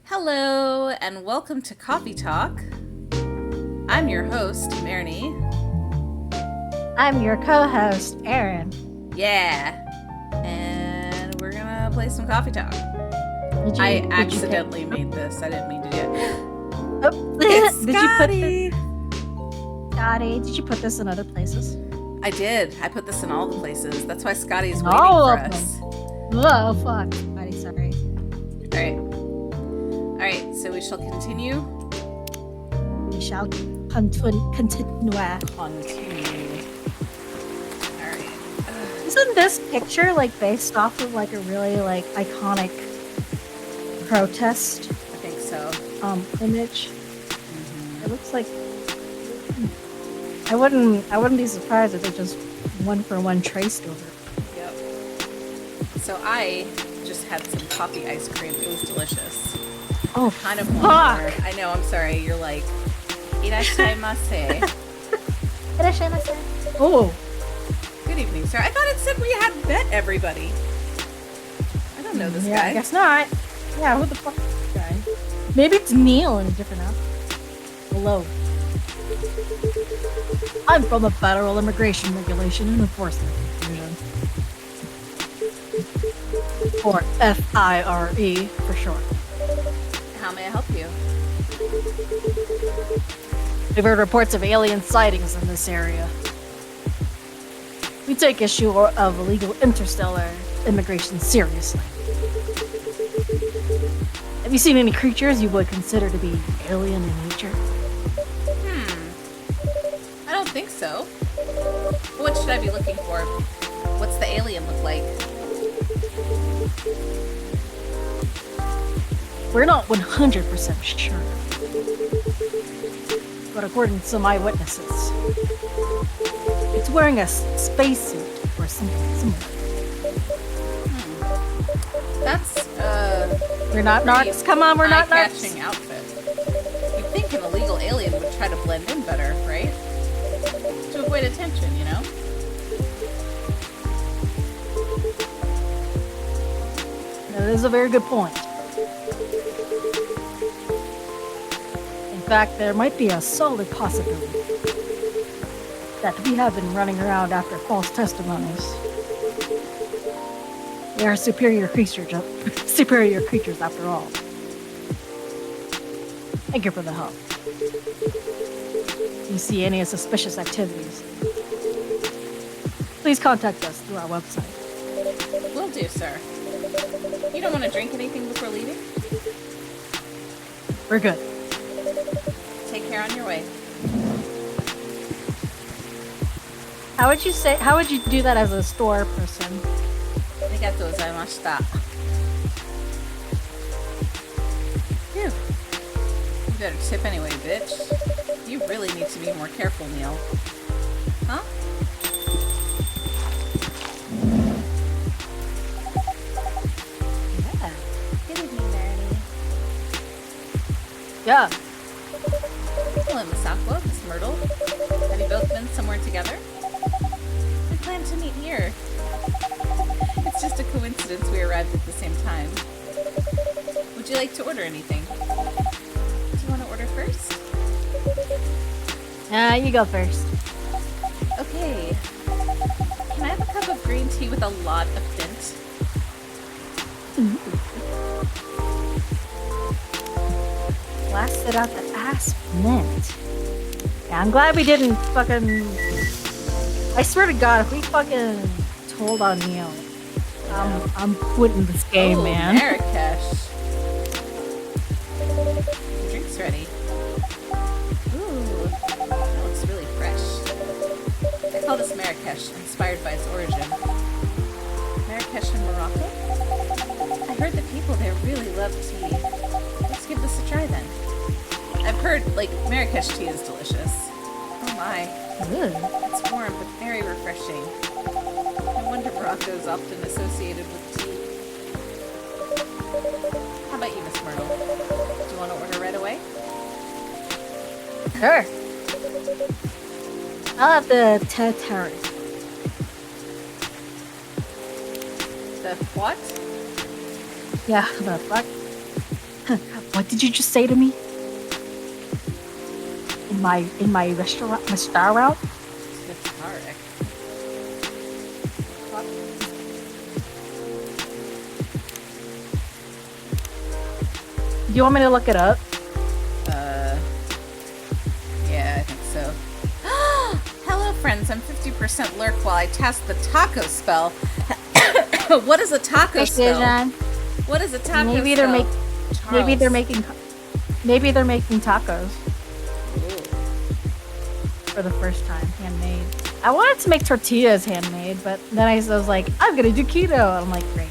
Hello, and welcome to Coffee Talk. I'm your host, Marnie. I'm your co-host, Erin. Yeah, and we're gonna play some Coffee Talk. Did I you accidentally made this. I didn't mean to do it. Oh, It's did Scotty! you put Scotty? Did you put this in other places? I did. I put this in all the places. That's why Scotty's waiting All for of us. them. Oh fuck, Scotty, sorry. All right. So we shall continue. We shall continue. Continue. All right. Isn't this picture like based off of like a really like iconic protest I think so. image? It looks like I wouldn't be surprised if they just one for one traced over. Yep. So I just had some coffee ice cream. It was delicious. Oh, Kind of fuck. more. I know, I'm sorry. You're like, irashaimase. Oh, Good evening, sir. I thought it said we had met everybody. I don't know this yeah, guy. I guess not. Yeah, who the fuck is this guy? Maybe it's Neil in a different outfit. Hello. I'm from the Federal Immigration Regulation and Enforcement Division. Or FIRE for short. How may I help you? We've heard reports of alien sightings in this area. We take issue of illegal interstellar immigration seriously. Have you seen any creatures you would consider to be alien in nature? I don't think so. What should I be looking for? What's the alien look like? We're not 100% sure. But according to some eyewitnesses, it's wearing a spacesuit or something similar. That's, We're not narcs. Come on, we're not narcs. eye-catching outfit. You'd think an illegal alien would try to blend in better, right? To avoid attention, you know? That is a very good point. In fact, there might be a solid possibility that we have been running around after false testimonies. They are superior creatures after all. Thank you for the help. If you see any suspicious activities, please contact us through our website. Will do, sir. You don't want to drink anything before leaving? We're good. Take care on your way. How would you do that as a store person? Arigatou gozaimashita. Phew. You better tip anyway, bitch. You really need to be more careful, Neil. Huh? Yeah. Good evening, Marnie. Yeah. Hello, Miss Aqua, Miss Myrtle. Have you both been somewhere together? We plan to meet here. It's just a coincidence we arrived at the same time. Would you like to order anything? Do you want to order first? You go first. Okay. Can I have a cup of green tea with a lot of hint? Blasted out the ass mint. Yeah, I'm glad we didn't fucking. I swear to God, if we fucking told on Neil, I'm quitting this game, man. Marrakesh. Your drink's ready. Ooh, that looks really fresh. I call this Marrakesh, inspired by its origin. Marrakesh in Morocco? I heard that people there really love tea. Let's give this a try then. I've heard, like, Marrakesh tea is delicious. Oh my. Good. It's warm but very refreshing. No wonder Morocco is often associated with tea. How about you, Miss Myrtle? Do you want to order right away? Sure. I'll have the tartare. The what? Yeah, the fuck? What did you just say to me? In my restaurant? It's Tarek. Do you want me to look it up? Yeah, I think so. Hello, friends. I'm 50% lurk while I test the taco spell. What is a taco spell? What is a taco Maybe spell? maybe they're making tacos for the first time, handmade. I wanted to make tortillas handmade, but then I was like, I'm gonna do keto. I'm like, great.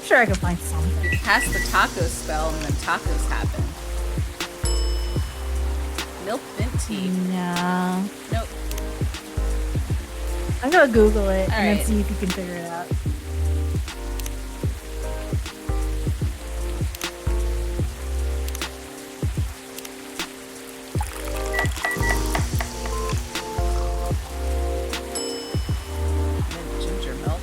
Sure, I can find something. You pass the taco spell and then tacos happen. Milk mint tea. No. Nope. I'm gonna Google it and then Alright. see if you can figure it out. Mint ginger milk.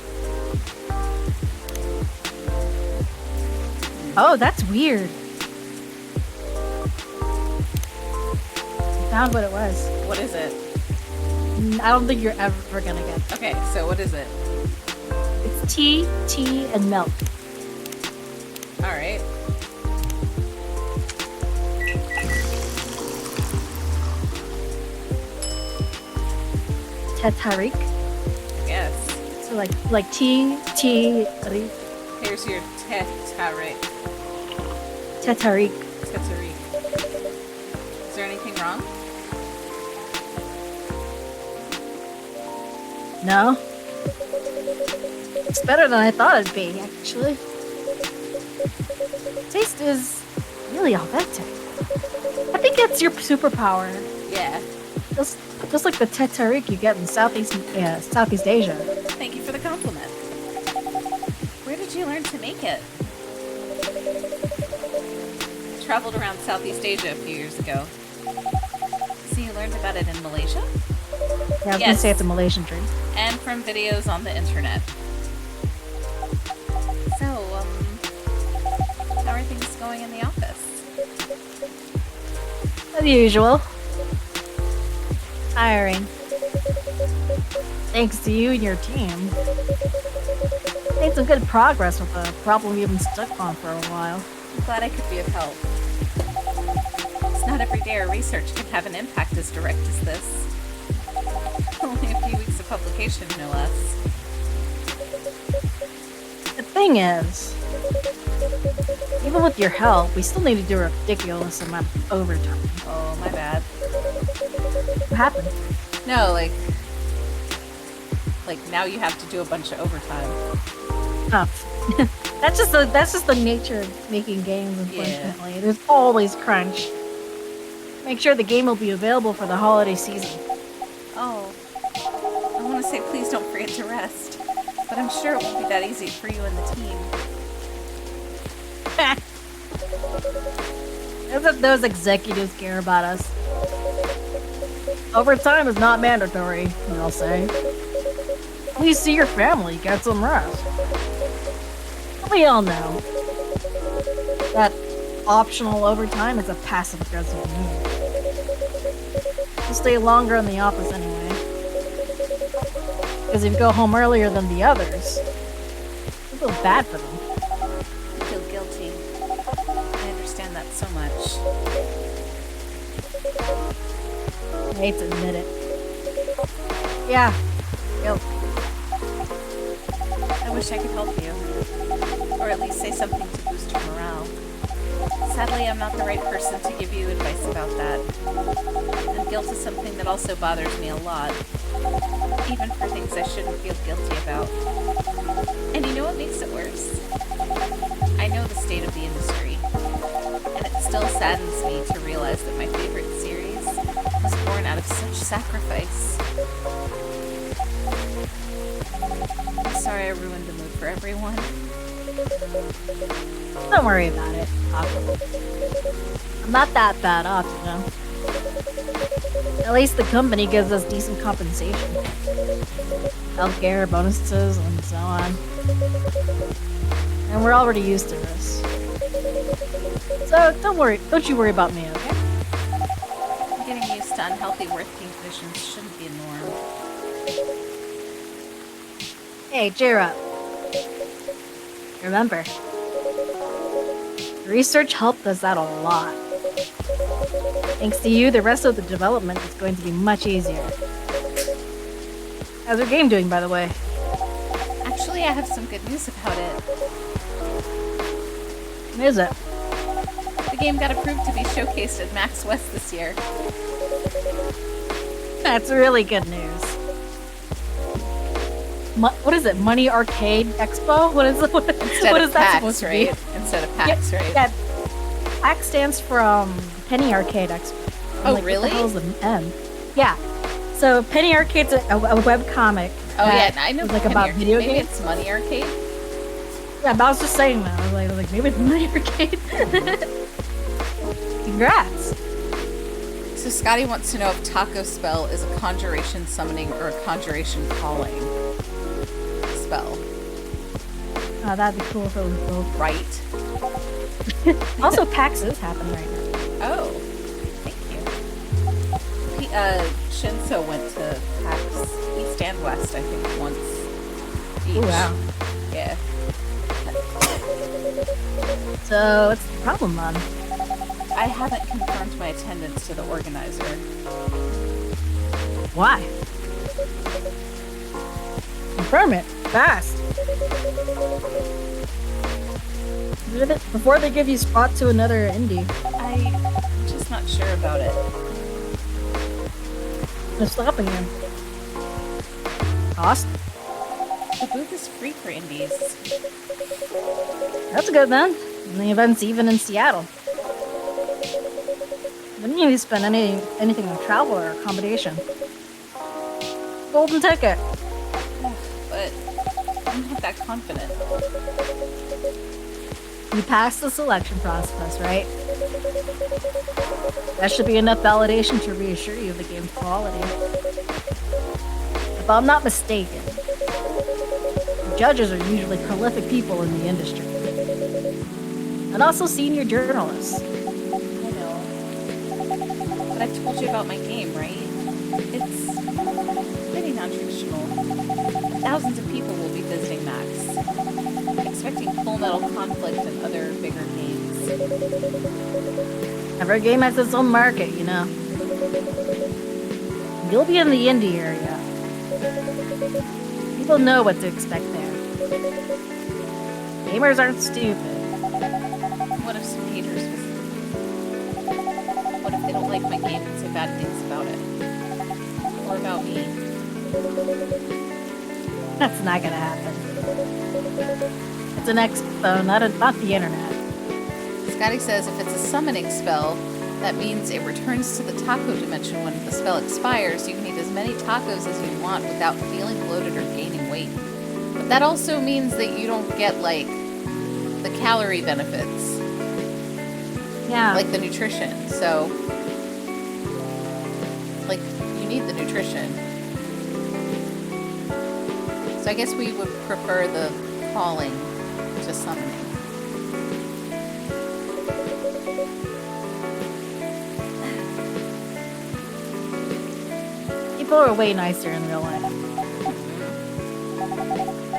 Oh, that's weird. I found what it was. What is it? I don't think you're ever gonna get it. Okay, so what is it? It's tea, and milk. Alright. Tetarik. Yes. So like tea, ri, Here's your tetarik. tetarik. Tetarik. Is there anything wrong? No. It's better than I thought it'd be, actually. Taste is really authentic. I think it's your superpower. Yeah. Just like the tetarik you get in Southeast Asia. Thank you for the compliment. Where did you learn to make it? I traveled around Southeast Asia a few years ago. So you learned about it in Malaysia? Yeah, I was gonna Yes. say it's a Malaysian drink. And from videos on the internet. So, how are things going in the office? As usual. Tiring. Thanks to you and your team. Made some good progress with a problem you've been stuck on for a while. I'm glad I could be of help. It's not every day our research can have an impact as direct as this. Only a few weeks of publication, no less. The thing is, even with your help, we still need to do a ridiculous amount of overtime. Oh, my bad. What happened? No, like now you have to do a bunch of overtime. Oh. that's just the nature of making games, unfortunately. There's always crunch. Make sure the game will be available for the holiday season. Oh, I want to say please don't forget to rest, but I'm sure it won't be that easy for you and the team. Those executives care about us. Overtime is not mandatory, they'll say. Please see your family, get some rest. We all know that optional overtime is a passive-aggressive move. You'll stay longer in the office anyway. Because if you go home earlier than the others, you feel bad for them. I feel guilty. I understand that so much. I hate to admit it. Yeah, guilt. I wish I could help you, or at least say something to boost your morale. Sadly, I'm not the right person to give you advice about that. And guilt is something that also bothers me a lot, even for things I shouldn't feel guilty about. And you know what makes it worse? I know the state of the industry, and it still saddens me to realize that my favorite series was born out of such sacrifice. I'm sorry I ruined the mood for everyone. Don't worry about it, Aqua. I'm not that bad off, you know. At least the company gives us decent compensation. Healthcare, bonuses, and so on. And we're already used to this. So don't you worry about me, okay? Getting used to unhealthy working conditions shouldn't be a norm. Hey, cheer up. Remember, research helped us out a lot. Thanks to you, the rest of the development is going to be much easier. How's your game doing, by the way? Actually, I have some good news about it. What is it? The game got approved to be showcased at Max West this year. That's really good news. What is it? Money Arcade Expo? What is it? What is that PAX, supposed to right? be? Instead of PAX, right? Yeah, PAX stands for Penny Arcade Expo. Oh, really? What the hell's the M? Yeah. So Penny Arcade's a web comic. Oh yeah, I know. Like about video maybe games. It's Money Arcade. Yeah, but I was just saying that. I was like maybe it's Money Arcade. Congrats. So Scotty wants to know if Taco Spell is a conjuration summoning or a conjuration calling spell. Oh, that'd be cool if it was both. Right. Also, PAX is happening right now. Oh, thank you. Shinso went to PAX East and West, I think, once each. Oh, wow. Yeah. So, what's the problem, Mom? I haven't confirmed my attendance to the organizer. Why? Confirm it. Fast. Before they give you spot to another indie. I'm just not sure about it. They're stopping you. Cost? The booth is free for indies. That's good then. And the event's even in Seattle. Wouldn't you spend anything on travel or accommodation? Golden ticket. But I'm not that confident. You passed the selection process, right? That should be enough validation to reassure you of the game's quality. If I'm not mistaken, the judges are usually prolific people in the industry. And also senior journalists. I know. But I told you about my game, right? It's pretty non-traditional. Thousands of people will be visiting Max, expecting Full Metal Conflict and other bigger games. Every game has its own market, you know. You'll be in the indie area. People know what to expect there. Gamers aren't stupid. What if some haters visit? What if they don't like my game and say bad things about it? Or about me? That's not gonna happen. It's an expo, not the internet. Scotty says if it's a summoning spell, that means it returns to the taco dimension when the spell expires. You can eat as many tacos as you want without feeling bloated or gaining weight. But that also means that you don't get, like, the calorie benefits. Yeah. Like the nutrition. So, like, you need the nutrition. So I guess we would prefer the calling to summoning. People are way nicer in real life.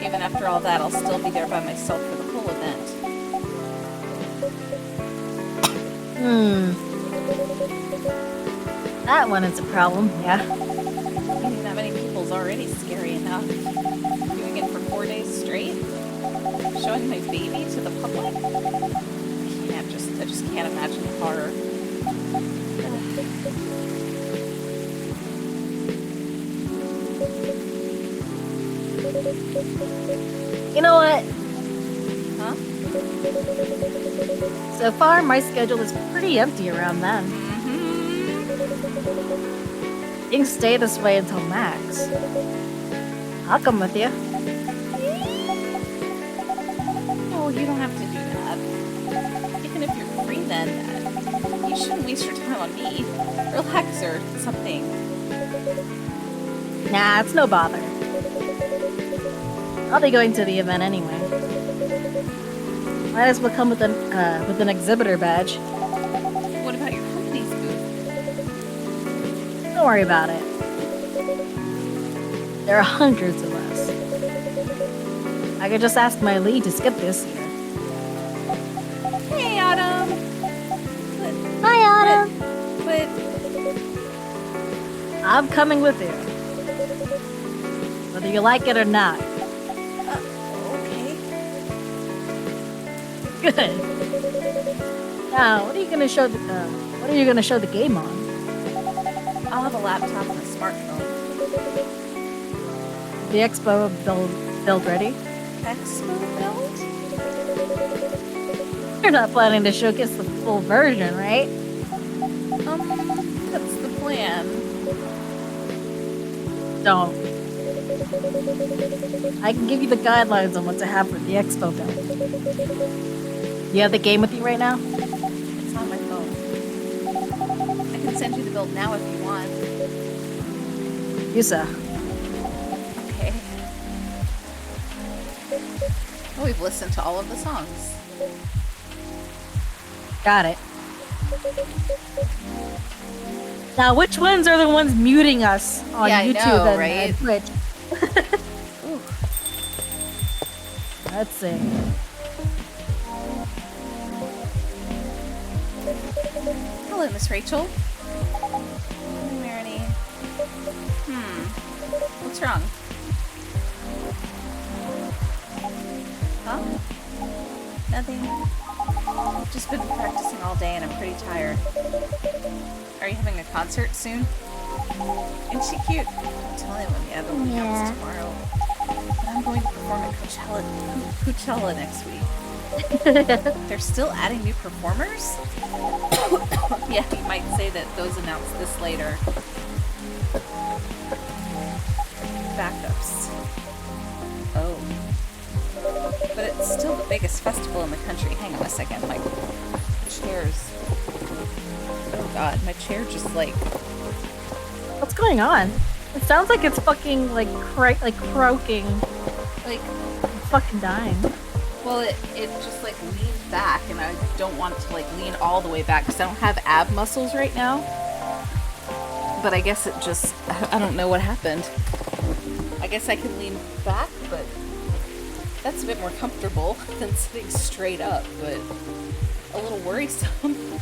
Even after all that, I'll still be there by myself for the whole event. That one is a problem, yeah. Meeting that many people is already scary enough. Doing it for 4 days straight? Showing my baby to the public? I just can't imagine the horror. You know what? Huh? So far, my schedule is pretty empty around then. You can stay this way until Max. I'll come with you. No, you don't have to do that. Even if you're free then, you shouldn't waste your time on me. Relax or something. Nah, it's no bother. I'll be going to the event anyway. Might as well come with an exhibitor badge. What about your company's booth? Don't worry about it. There are hundreds of us. I could just ask my lead to skip this year. Hey, Autumn. Hi, Autumn. But I'm coming with you. Whether you like it or not. okay. Good. Now, what are you gonna show the game on? I'll have a laptop and a smartphone. The expo build ready? Expo build? You're not planning to showcase the full version, right? That's the plan. Don't. I can give you the guidelines on what to have for the expo build. You have the game with you right now? It's on my phone. I can send you the build now if you want. Yusa. Okay. Oh, we've listened to all of the songs. Got it. Now, which ones are the ones muting us on Yeah, I YouTube know, and, right? and Twitch? Ooh. Let's see. Hello, Miss Rachel. Hello, Marini. What's wrong? Huh? Nothing. Just been practicing all day and I'm pretty tired. Are you having a concert soon? Isn't she cute? I'm telling them, yeah, but when it happens tomorrow. And I'm going to perform at Coachella next week. They're still adding new performers? Yeah, you might say that those announced this later. Backups. Oh. But it's still the biggest festival in the country. Hang on a second, my chairs. Oh god, my chair just like... What's going on? It sounds like it's fucking like croaking. Like, I'm fucking dying. well, it just like leaned back and I don't want to like lean all the way back because I don't have ab muscles right now. But I guess it just, I don't know what happened. I guess I can lean back, but that's a bit more comfortable than sitting straight up, but a little worrisome.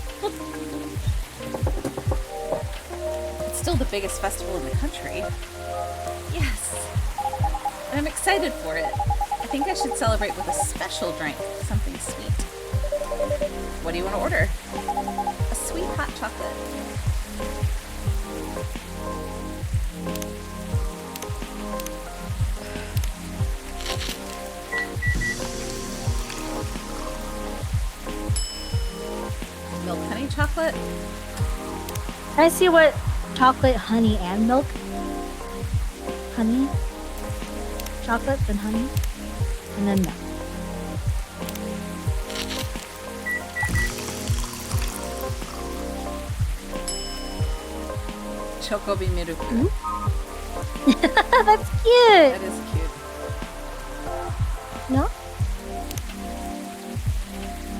It's still the biggest festival in the country. Yes. And I'm excited for it. I think I should celebrate with a special drink, something sweet. What do you want to order? A sweet hot chocolate. Milk honey chocolate? Can I see what chocolate, honey, and milk? Honey, chocolate, then honey, and then milk. Chocobi Miruku. That's That cute. is cute. No?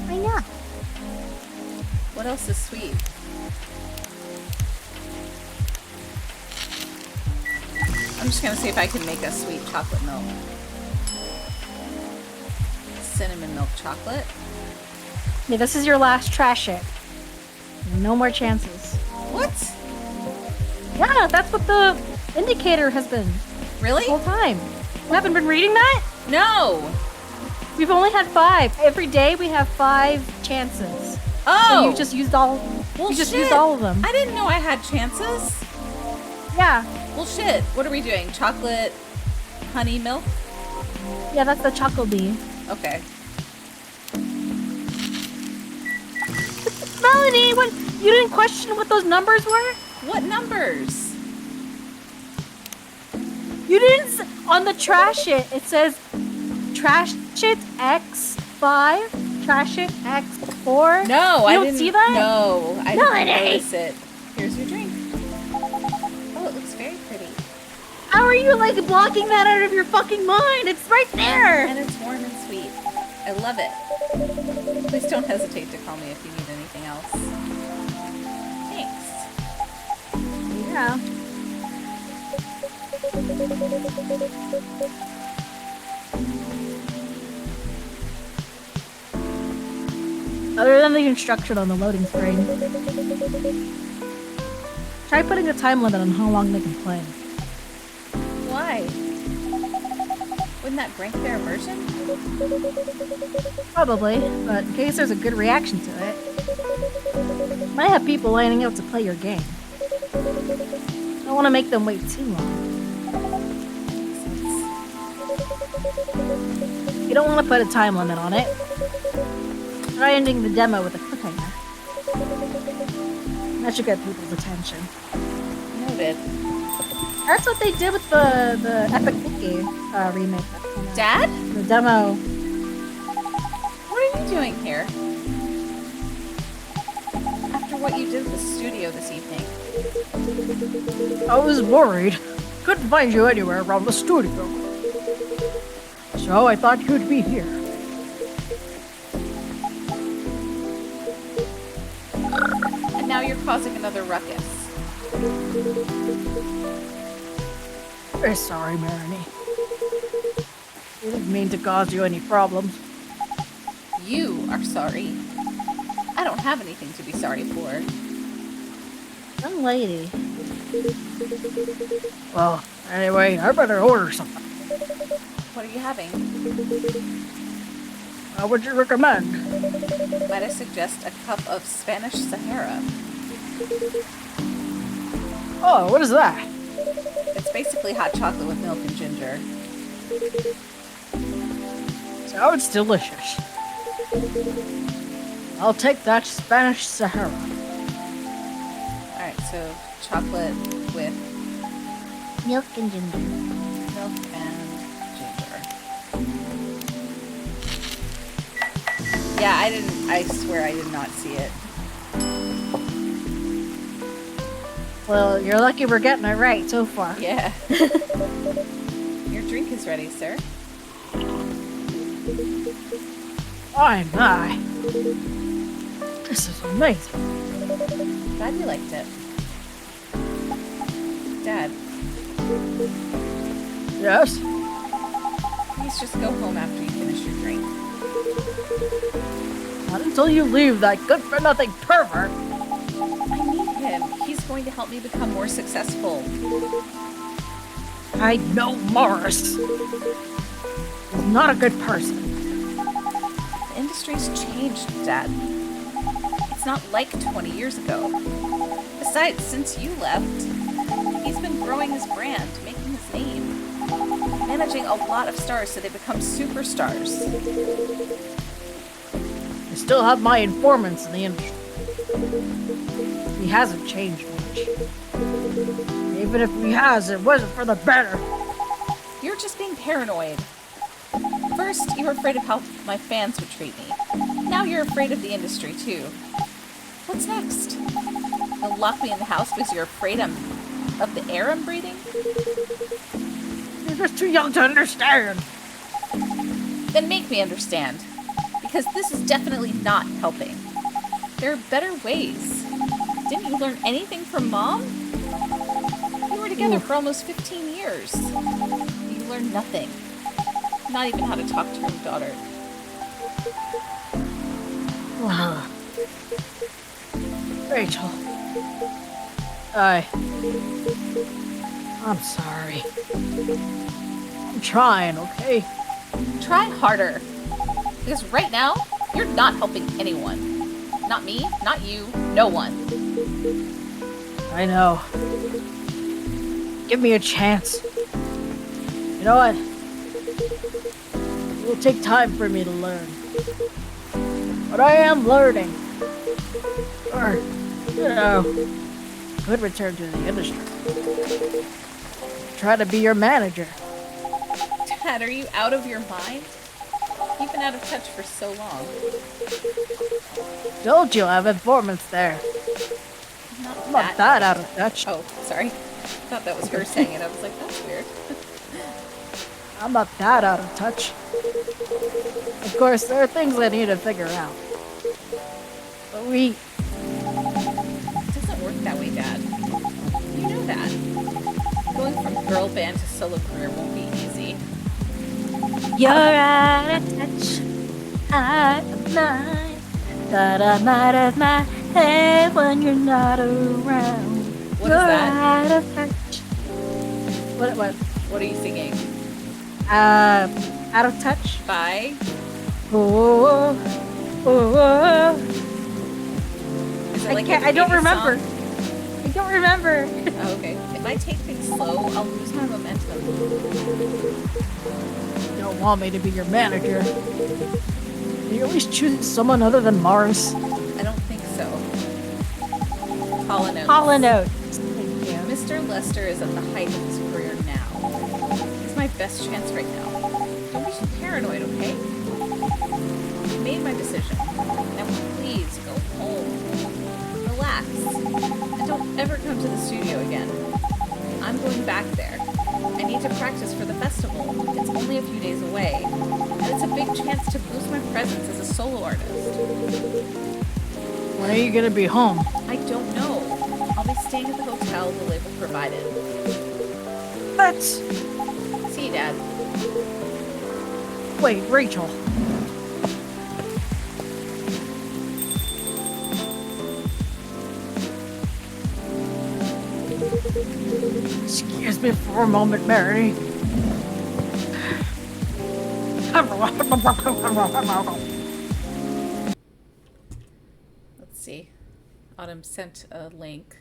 Why not? What else is sweet? I'm just gonna see if I can make a sweet chocolate milk. Cinnamon milk chocolate. Yeah, this is your last trash it. No more chances. What? Yeah, that's what the indicator has been Really? the whole time. You haven't been reading that? No! We've only had 5. Every day we have 5 chances. Oh! So you just used all. Well, you just shit. used all of them. I didn't know I had chances. Yeah, Well, shit. What are we doing? Chocolate, honey milk? yeah, that's the chocolate bee. Okay. Melanie, what? You didn't question what those numbers were? What numbers? You didn't. On the trash it, it says trash it X5, trash it X4. No, You I don't didn't see that? No, I No, didn't it ain't. notice it. Here's your drink. Oh, it looks very pretty. How are you like blocking that out of your fucking mind? It's right there. And it's warm and sweet. I love it. Please don't hesitate to call me if you need anything else. Thanks. Yeah. Other than the instruction on the loading screen, try putting a time limit on how long they can play. Why? Wouldn't that break their immersion? Probably, but in case there's a good reaction to it, you might have people lining up to play your game. Don't want to make them wait too long. You don't want to put a time limit on it. Try ending the demo with a cliffhanger. That should get people's attention. Noted. That's what they did with the Epic Mickey remake. Dad? The demo. What are you doing here? After what you did at the studio this evening. I was worried. Couldn't find you anywhere around the studio. So I thought you'd be here. And now you're causing another ruckus. Very sorry, Marini. Didn't mean to cause you any problems. You are sorry. I don't have anything to be sorry for. Young lady. Well, anyway, I better order something. What are you having? What would you recommend? Might I suggest a cup of Spanish Sahara? Oh, what is that? It's basically hot chocolate with milk and ginger. Sounds delicious. I'll take that Spanish Sahara. Alright, so chocolate with Milk and ginger. milk and ginger. Yeah, I swear I did not see it. Well, you're lucky we're getting it right so far. Yeah. Your drink is ready, sir. Oh my. This is amazing. Glad you liked it. Dad, Yes? please just go home after you finish your drink. Not until you leave that good-for-nothing pervert. I need him. He's going to help me become more successful. I know Morris. He's not a good person. The industry's changed, Dad. It's not like 20 years ago. Besides, since you left, he's been growing his brand, making his name, managing a lot of stars so they become superstars. I still have my informants in the industry. He hasn't changed much. Even if he has, it wasn't for the better. You're just being paranoid. First, you were afraid of how my fans would treat me. Now you're afraid of the industry, too. What's next? You'll lock me in the house because you're afraid of the air I'm breathing? You're just too young to understand. Then make me understand. Because this is definitely not helping. There are better ways. Didn't you learn anything from Mom? You were together for almost 15 years. You learned nothing. Not even how to talk to your daughter. Rachel. I'm sorry. I'm trying, okay? Try harder. Because right now, you're not helping anyone. Not me, not you, no one. I know. Give me a chance. You know what? It will take time for me to learn. But I am learning. Or, you know, could return to the industry. Try to be your manager. Dad, are you out of your mind? You've been out of touch for so long. Told you I have informants there. Not I'm not that out of touch. Oh, sorry. I thought that was her saying it. I was like, that's weird. I'm not that out of touch. Of course, there are things I need to figure out. But It doesn't work that way, Dad. You know that. Going from girl band to solo career won't be easy. You're out of touch. I'm mine. But I'm out of my head when you're not around. What you're is that? Out of touch. What? What are you singing? Out of touch. Bye. Oh, oh, oh. Is it like I don't baby remember. song? I don't remember. Oh, okay. If I take things slow, I'll lose my momentum. You don't want me to be your manager. You always choose someone other than Mars. I don't think so. Call a note. Call a note. Thank you. Mr. Lester is at the height of his career now. He's my best chance right now. Don't be so paranoid, okay? I made my decision. Now please go home. Relax. And don't ever come to the studio again. I'm going back there. I need to practice for the festival. It's only a few days away. And it's a big chance to boost my presence as a solo artist. When are you gonna be home? I don't know. I'll be staying at the hotel the label provided. But See you, Dad. wait, Rachel. Excuse me for a moment, Mary. Let's see. Autumn sent a link.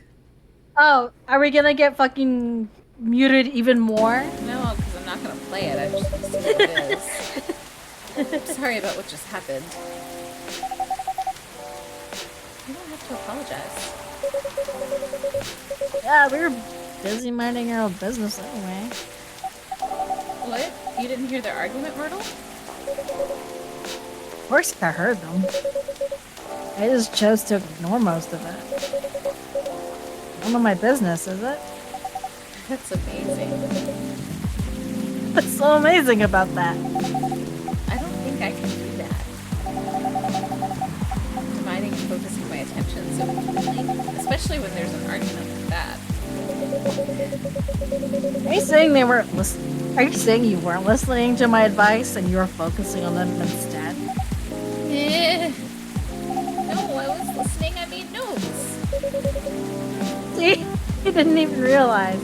Oh, are we gonna get fucking muted even more? No, because I'm not going to play it. I just want to see what it is. I'm sorry about what just happened. You don't have to apologize. Yeah, we were busy minding our own business anyway. What? You didn't hear their argument, Myrtle? Of course I heard them. I just chose to ignore most of it. None of my business, is it? That's amazing. What's so amazing about that? I don't think I can do that. Dividing and focusing my attention so completely, especially when there's an argument like that. Are you saying they weren't listening? Are you saying you weren't listening to my advice and you were focusing on them instead? No, I was listening. I made notes. See? You didn't even realize.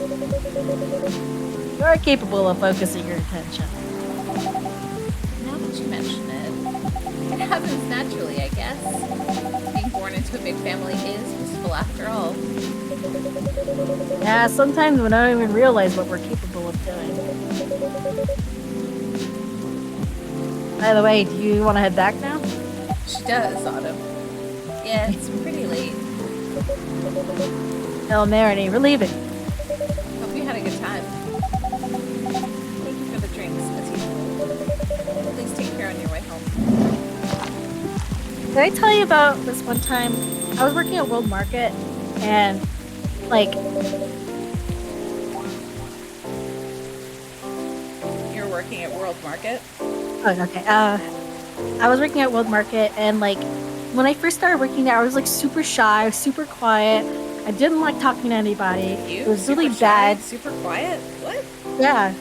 You are capable of focusing your attention. Now that you mention it, it happens naturally, I guess. Being born into a big family is useful after all. Yeah, sometimes we don't even realize what we're capable of doing. By the way, do you want to head back now? She does, Autumn. Yeah, it's pretty late. Tell Marinee we're leaving. Hope you had a good time. Thank you for the drinks, as usual. Please take care on your way home. Did I tell you about this one time? I was working at World Market and, like, You're working at World Market? oh, okay. I was working at World Market and, like, when I first started working there, I was, like, super shy, super quiet. I didn't like talking to anybody. You? It was Super really shy, bad. super quiet? What? Yeah.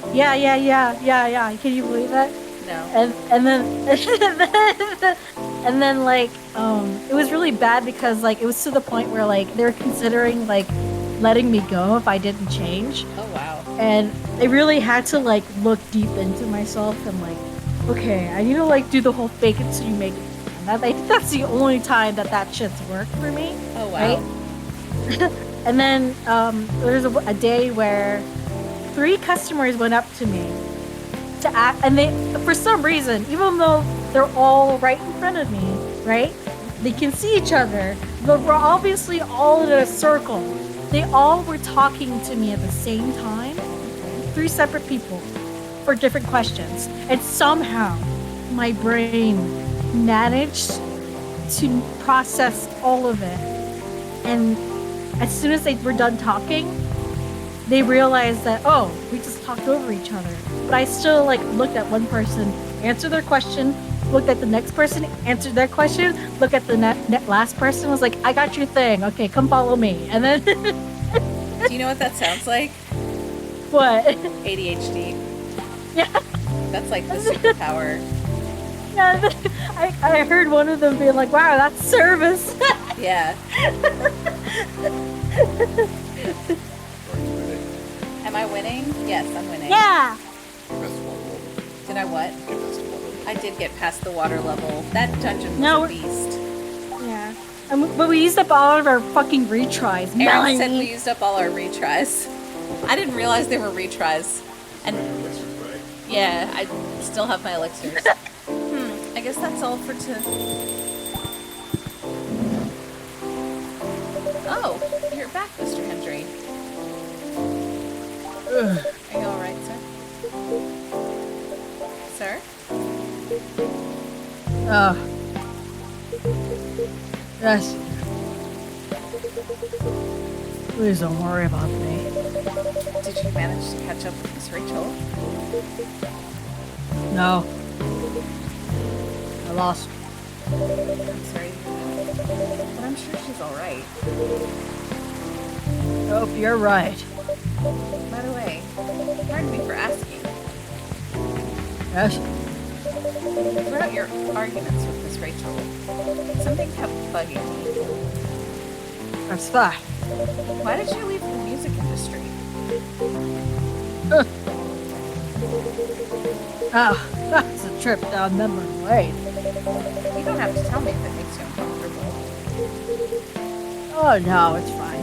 Can you believe that? No. And then and then like it was really bad because like it was to the point where like they were considering like letting me go if I didn't change. Oh, wow. And I really had to like look deep into myself and like, okay, I need to like do the whole fake it till you make it. And I think that's the only time that shit's worked for me. Oh, wow. Right? And then there was a day where 3 customers went up to me to act, and they, for some reason, even though they're all right in front of me, right? They can see each other, but we're obviously all in a circle. They all were talking to me at the same time, 3 separate people, for different questions. And somehow, my brain managed to process all of it. And as soon as they were done talking, they realized that, oh, we just talked over each other. But I still like looked at one person, answered their question, looked at the next person, answered their question, look at the last person, was like, I got your thing. Okay, come follow me. And then Do you know what that sounds like? what? ADHD. Yeah. That's like the superpower. Yeah, I heard one of them being like, wow, that's service. Yeah. Am I winning? Yes, I'm winning. Yeah. Did I what? I did get past the water level. That dungeon was No. a beast. Yeah. But we used up all of our fucking retries. Aaron said we used up all our retries. I didn't realize they were retries. And yeah, I still have my elixirs. I guess that's all for Oh, you're back, Mr. Hendry. Are you alright, sir? Sir? Yes. Please don't worry about me. Did you manage to catch up with Miss Rachel? No. I lost. I'm sorry to hear that. But I'm sure she's alright. Hope you're right. By the way, pardon me for asking. Yes? Throughout your arguments with Miss Rachel, something kept bugging me. That's that. Why did you leave the music industry? Oh, that's a trip down memory lane. You don't have to tell me if it makes you uncomfortable. Oh no, it's fine.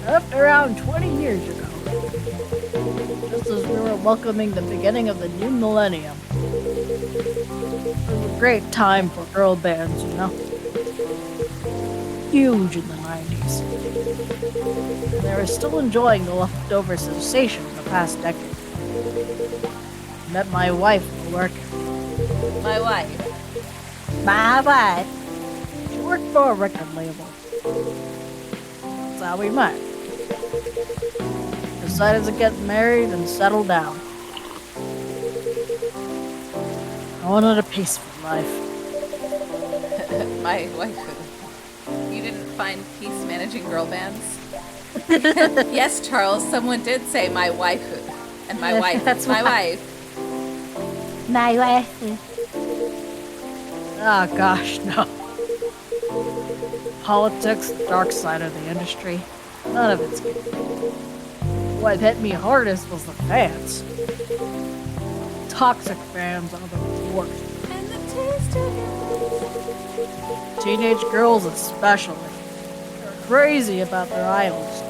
Up around 20 years ago, just as we were welcoming the beginning of the new millennium. It was a great time for girl bands, you know. Huge in the 90s. And they were still enjoying the leftover sensation of the past decade. Met my wife at work. My wife. My wife. She worked for a record label. That's how we met. Decided to get married and settle down. I wanted a peaceful life. My wife. You didn't find peace managing girl bands? Yes, Charles, someone did say my wife. And my wife. That's my why. wife. My wife. Oh gosh, no. Politics, the dark side of the industry. None of it's good. What hit me hardest was the fans. Toxic fans are the worst. And the taste of Teenage girls especially. They're crazy about their idols.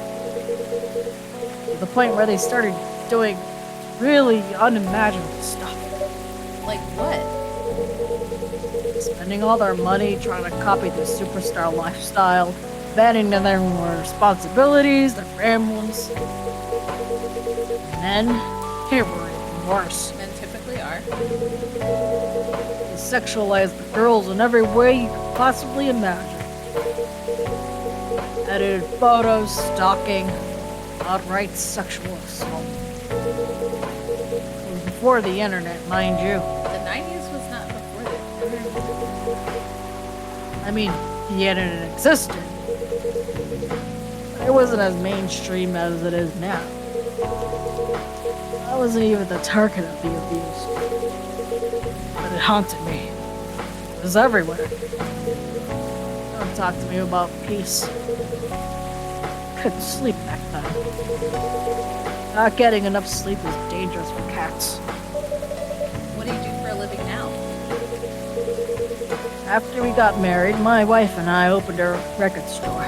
To the point where they started doing really unimaginable stuff. Like what? Spending all their money trying to copy the superstar lifestyle, abandoning their responsibilities, their families. Men, they were even worse. Men typically are. They sexualized the girls in every way you could possibly imagine. Edited photos, stalking, outright sexual assault. It was before the internet, mind you. The 90s was not before the internet. I mean, the internet existed. But it wasn't as mainstream as it is now. I wasn't even the target of the abuse. But it haunted me. It was everywhere. Don't talk to me about peace. Couldn't sleep back then. Not getting enough sleep is dangerous for cats. What do you do for a living now? After we got married, my wife and I opened a record store.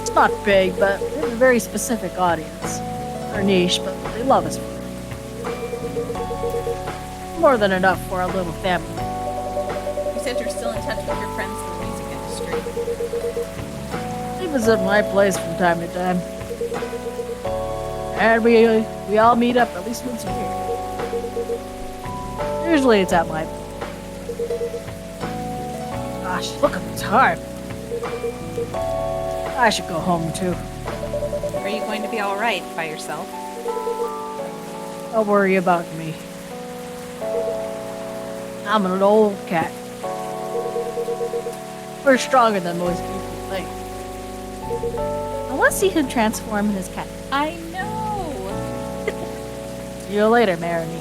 It's not big, but we have a very specific audience. Our niche, but they love us for it. More than enough for our little family. You said you're still in touch with your friends in the music industry. They visit my place from time to time. And we all meet up at least once a year. Usually it's at my place. Gosh, look at the time. I should go home too. Are you going to be alright by yourself? Don't worry about me. I'm an old cat. We're stronger than most people think. I want to see him transform in his cat. I know! See you later, Mariny.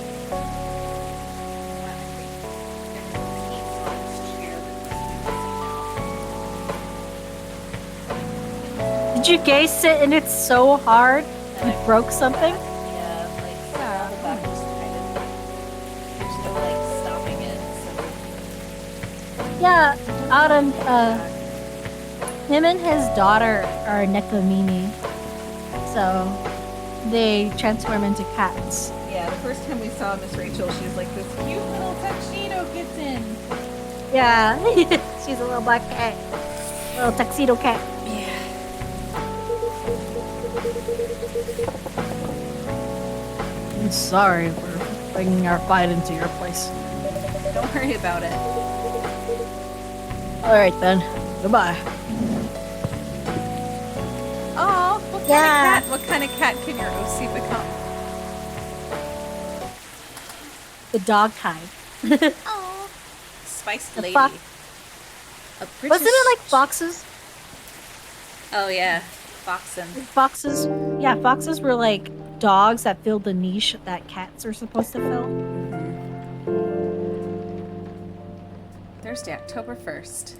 Did you guys sit in it so hard you broke something? Yeah, like, the back just kind of, there's no, like, stopping it, so... Yeah, Autumn, him and his daughter are Nekomini. So, they transform into cats. Yeah, the first time we saw Miss Rachel, she was like this cute little tuxedo kitten. Yeah, she's a little black cat. Little tuxedo cat. Yeah. I'm sorry for bringing our fight into your place. Don't worry about it. Alright then, goodbye. Oh, what kind of cat can your OC become? The dog kind. Oh, spiced The lady. fox. A British... Wasn't it like foxes? Oh yeah, foxen. Foxes? Yeah, foxes were like dogs that filled the niche that cats are supposed to fill. Thursday, October 1st.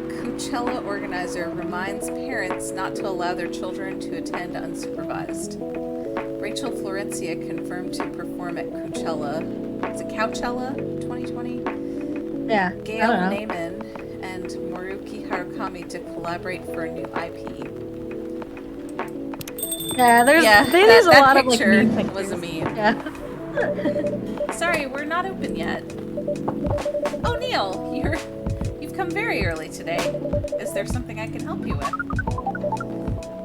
Coachella organizer reminds parents not to allow their children to attend unsupervised. Rachel Florencia confirmed to perform at Coachella. Is it Coachella 2020? Yeah. Gail Naiman and Moruki Harukami to collaborate for a new IP. Yeah, there's that a lot of like picture meme pictures. was a meme. Yeah. Sorry, we're not open yet. Oh, Neil, you've come very early today. Is there something I can help you with?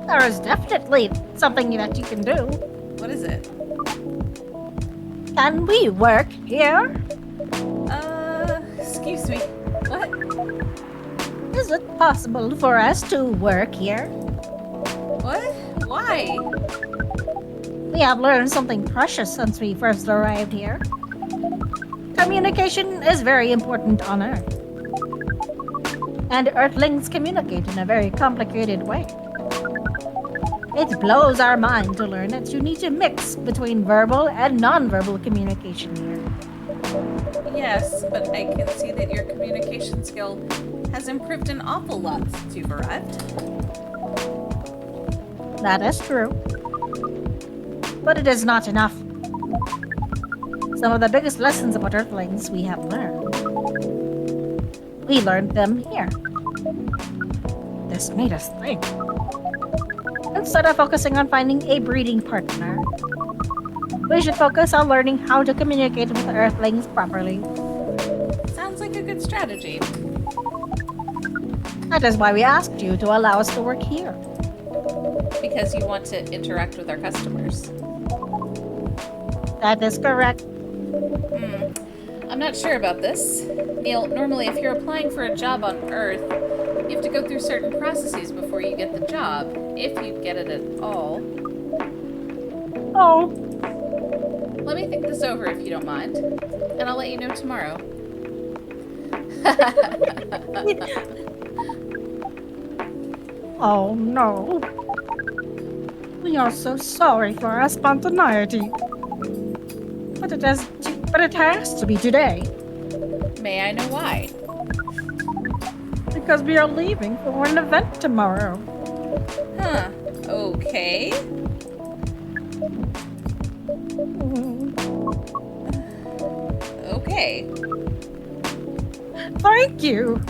There is definitely something that you can do. What is it? Can we work here? Excuse me. What? Is it possible for us to work here? What? Why? We have learned something precious since we first arrived here. Communication is very important on Earth. And Earthlings communicate in a very complicated way. It blows our mind to learn that you need to mix between verbal and non-verbal communication here. Yes, but I can see that your communication skill has improved an awful lot since you've arrived. That is true. But it is not enough. Some of the biggest lessons about Earthlings we have learned. We learned them here. This made us think. Instead of focusing on finding a breeding partner, we should focus on learning how to communicate with the Earthlings properly. Sounds like a good strategy. That is why we asked you to allow us to work here. Because you want to interact with our customers. That is correct. I'm not sure about this. Neil, normally if you're applying for a job on Earth, you have to go through certain processes before you get the job, if you get it at all. Oh, Let me think this over if you don't mind, and I'll let you know tomorrow. oh no. We are so sorry for our spontaneity. But it has to be today. May I know why? Because we are leaving for an event tomorrow. Huh. Okay. Okay. Thank you.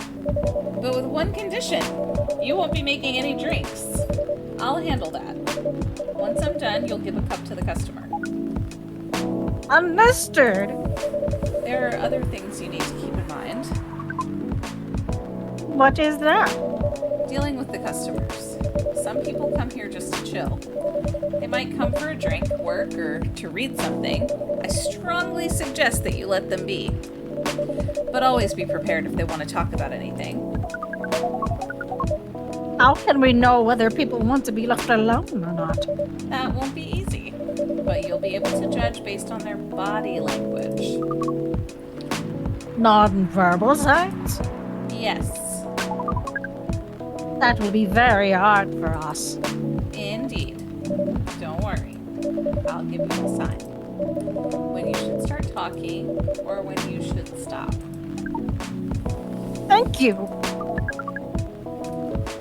But with one condition. You won't be making any drinks. I'll handle that. Once I'm done, you'll give a cup to the customer. Understood. There are other things you need to keep in mind. What is that? Dealing with the customers. Some people come here just to chill. They might come for a drink, work, or to read something. I strongly suggest that you let them be. But always be prepared if they want to talk about anything. How can we know whether people want to be left alone or not? That won't be easy, but you'll be able to judge based on their body language. Non-verbal signs? Yes, That will be very hard for us. indeed. Don't worry. I'll give you a sign. When you should start talking or when you should stop. Thank you.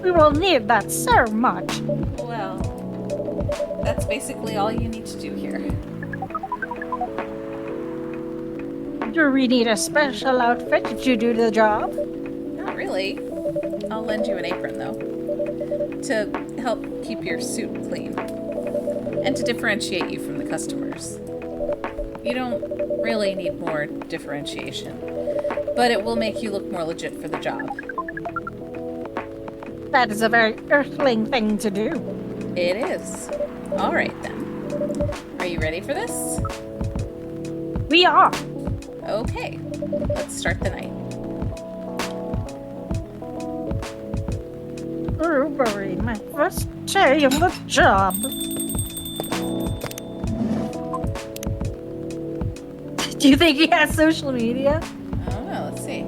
We will need that so much. Well, that's basically all you need to do here. Do we need a special outfit to do the job? Not really. I'll lend you an apron, though, to help keep your suit clean and to differentiate you from the customers. You don't really need more differentiation, but it will make you look more legit for the job. That is a very earthling thing to do. It is. All right, then. Are you ready for this? We are. Okay, let's start the night. Burberry, my first day on the job. Do you think he has social media? I don't know, let's see.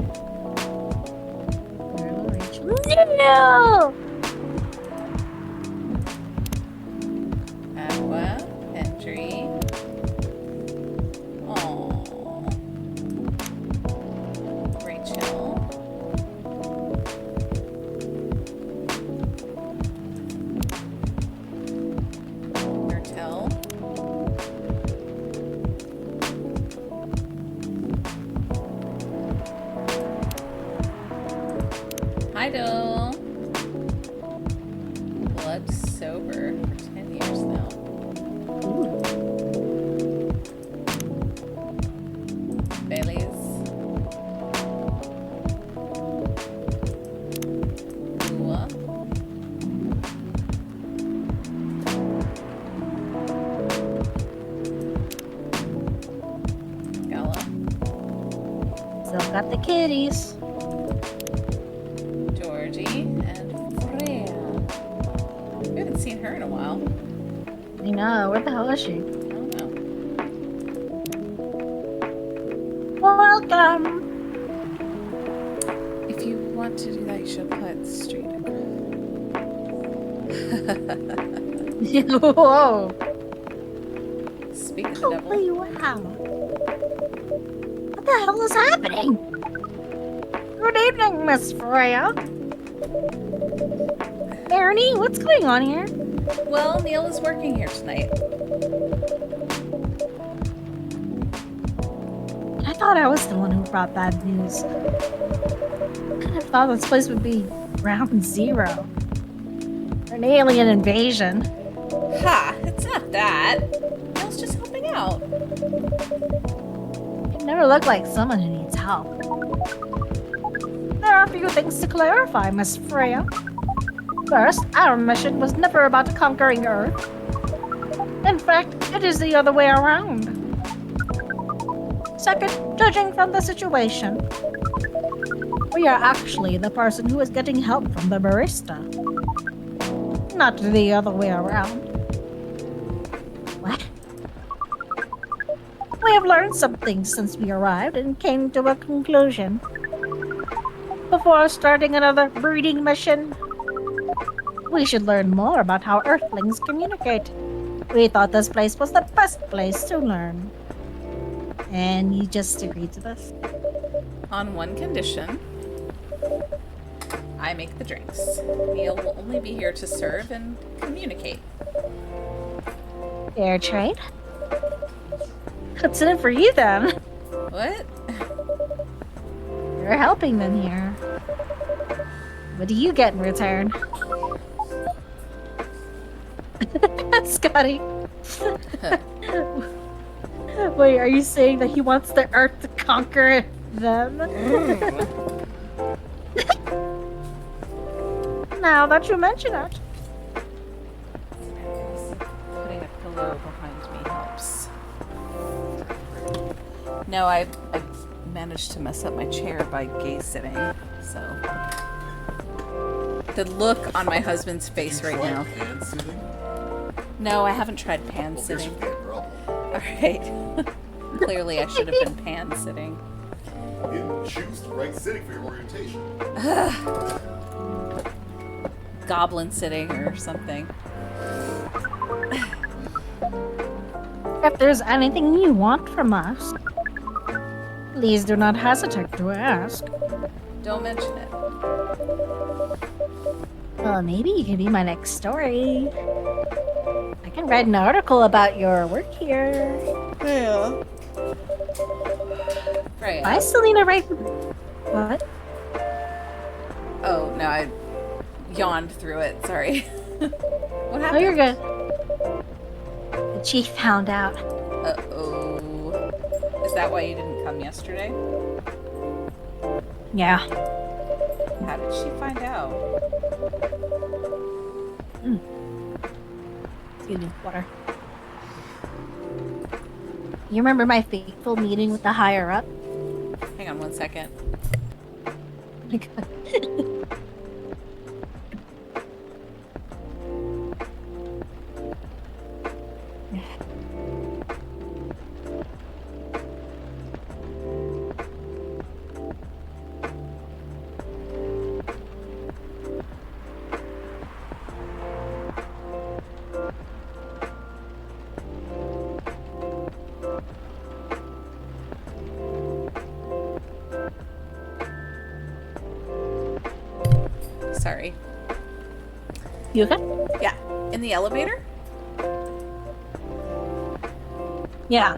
No! Aqua, entry. Oh, Rachel. Myrtle. Hi, Dole. Blood sober for 10 years now. Bailey's. Lua. Gala. Still got the kitties. Georgie and Freya. We haven't seen her in a while. I know, where the hell is she? I don't know. Welcome! If you want to do that, you should apply at the street. Whoa! Speak of the devil. Holy wow! What the hell is happening? Good evening, Miss Freya. Ernie, what's going on here? Well, Neil is working here tonight. I thought I was the one who brought bad news. I thought this place would be ground zero. An alien invasion. Ha! It's not that. Neil's just helping out. You never look like someone who needs help. There are a few things to clarify, Miss Freya. First, our mission was never about conquering Earth. In fact, it is the other way around. Second, judging from the situation, we are actually the person who is getting help from the barista. Not the other way around. What? We have learned some things since we arrived and came to a conclusion. Before starting another breeding mission, we should learn more about how Earthlings communicate. We thought this place was the best place to learn. And you just agreed to this? On one condition. I make the drinks. Neil will only be here to serve and communicate. Fair trade? What's in it for you then? What? You're helping them here. What do you get in return? Scotty. Wait, are you saying that he wants the Earth to conquer them? Now that you mention it. Putting a pillow behind me helps. No, I managed to mess up my chair by gaze sitting, so. The look on my husband's face right now. Pan sitting? No, I haven't tried pan Well, here's sitting. your pan problem. Alright. Clearly I should have been pan sitting. You didn't choose the right sitting for your orientation. Goblin sitting or something. If there's anything you want from us, please do not hesitate to ask. Don't mention it. Well, maybe you can be my next story. I can write an article about your work here. Yeah. Right. Why is Selena right? What? Oh, no, I yawned through it. Sorry. What happened? Oh, you're good. The chief found out. Uh-oh. Is that why you didn't come yesterday? Yeah. How did she find out? Excuse me, water. You remember my fateful meeting with the higher up? Hang on 1 second. Oh my God. Sorry. You okay? Yeah. In the elevator? Yeah.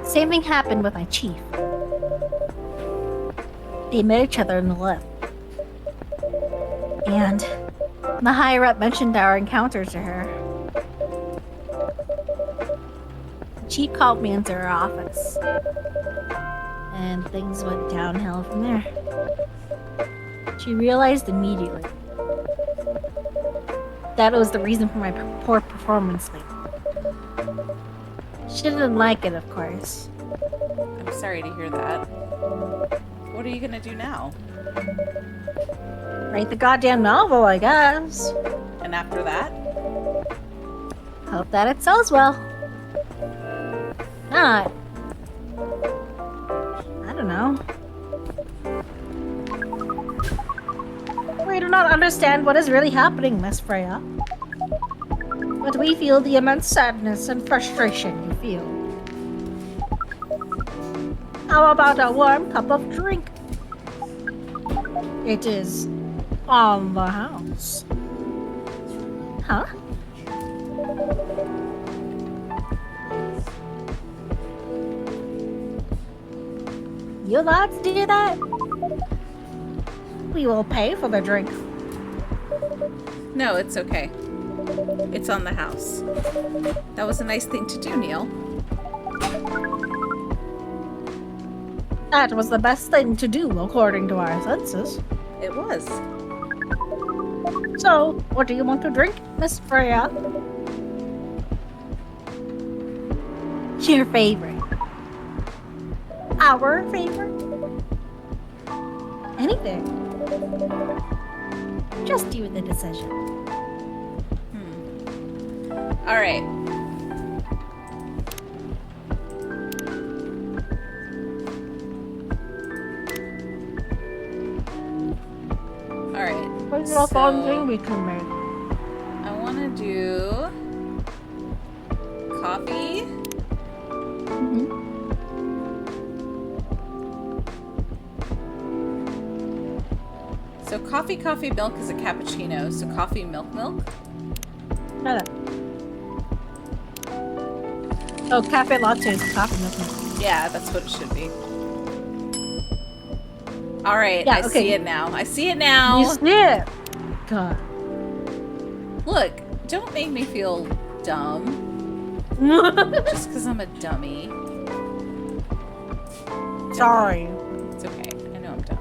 Same thing happened with my chief. They met each other in the lift. And the higher up mentioned our encounter to her. The chief called me into her office. And things went downhill from there. She realized immediately that it was the reason for my poor performance lately. She didn't like it, of course. I'm sorry to hear that. What are you gonna do now? Write the goddamn novel, I guess. And after that? Hope that it sells well. Not. I don't know. We do not understand what is really happening, Miss Freya. But we feel the immense sadness and frustration you feel. How about a warm cup of drink? It is on the house. Huh? You lads do that? We will pay for the drink. No, it's okay. It's on the house. That was a nice thing to do, Neil. That was the best thing to do, according to our senses. It was. So, what do you want to drink, Miss Freya? Your favorite. Our favorite? Anything. Just you the decision. All right. All right. What's the fun thing we can make? I want to do coffee. So coffee milk is a cappuccino. So coffee milk. Shut up. Oh, cafe latte is coffee milk. Yeah, that's what it should be. All right, Yeah, I okay. see it now. I see it now. You see it? God. Look, don't make me feel dumb just because I'm a dummy. Sorry. It's okay. I know I'm dumb.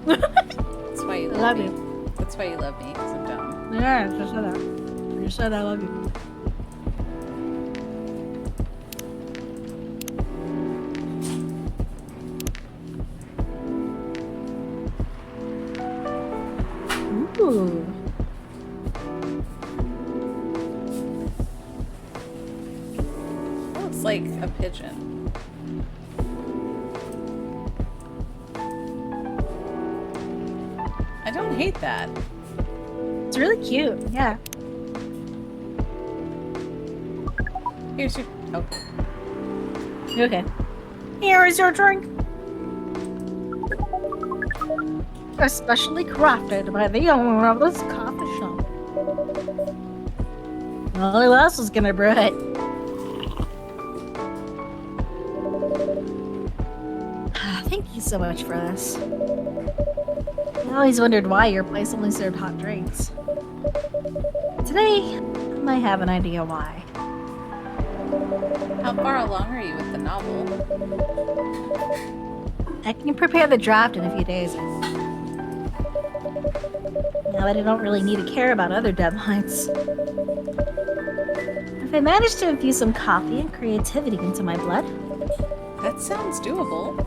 That's why you I love love me. you. That's why you love me, because I'm dumb. Yeah, just said that. You said I love you. pigeon. I don't hate that. It's really cute. Yeah. Here's your... Oh. Okay. Here is your drink. Especially crafted by the owner of this coffee shop. Well, who else is gonna brew it? Thank you so much for this. I always wondered why your place only served hot drinks. Today, I might have an idea why. How far along are you with the novel? I can prepare the draft in a few days. Now that I don't really need to care about other deadlines. If I manage to infuse some coffee and creativity into my blood, That sounds doable,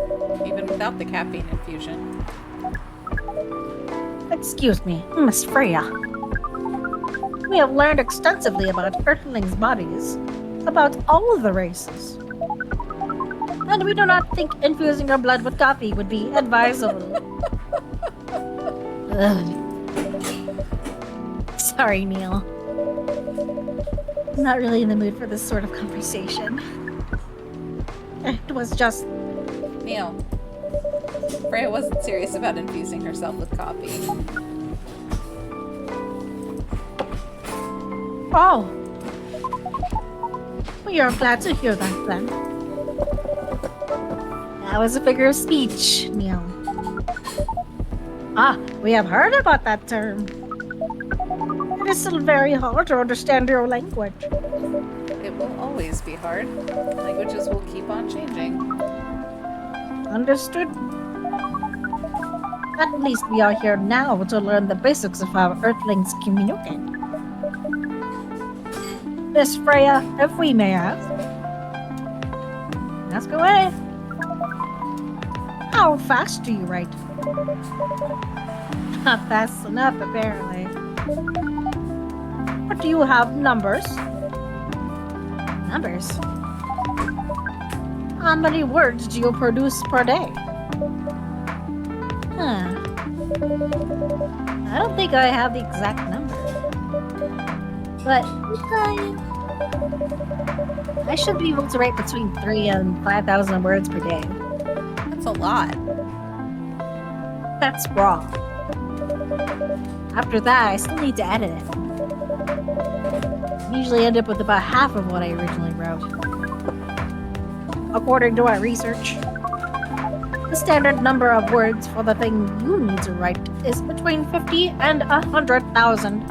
even without the caffeine infusion. excuse me, Miss Freya. We have learned extensively about Earthlings' bodies, about all of the races. And we do not think infusing your blood with coffee would be advisable. Ugh. Sorry, Neil. I'm not really in the mood for this sort of conversation. It was just... Neil. Freya wasn't serious about infusing herself with coffee. Oh! We are glad to hear that, then. That was a figure of speech, Neil. Ah, we have heard about that term. It is still very hard to understand your language. It will always be hard. Languages will keep on changing. Understood? At least we are here now to learn the basics of how Earthlings communicate. Miss Freya, if we may ask. Ask away. How fast do you write? Not fast enough, apparently. But do you have numbers? Numbers? How many words do you produce per day? Huh. I don't think I have the exact number. But I should be able to write between 3 and 5,000 words per day. That's a lot. That's raw. After that, I still need to edit it. I usually end up with about half of what I originally wrote. According to our research, the standard number of words for the thing you need to write is between 50 and 100,000.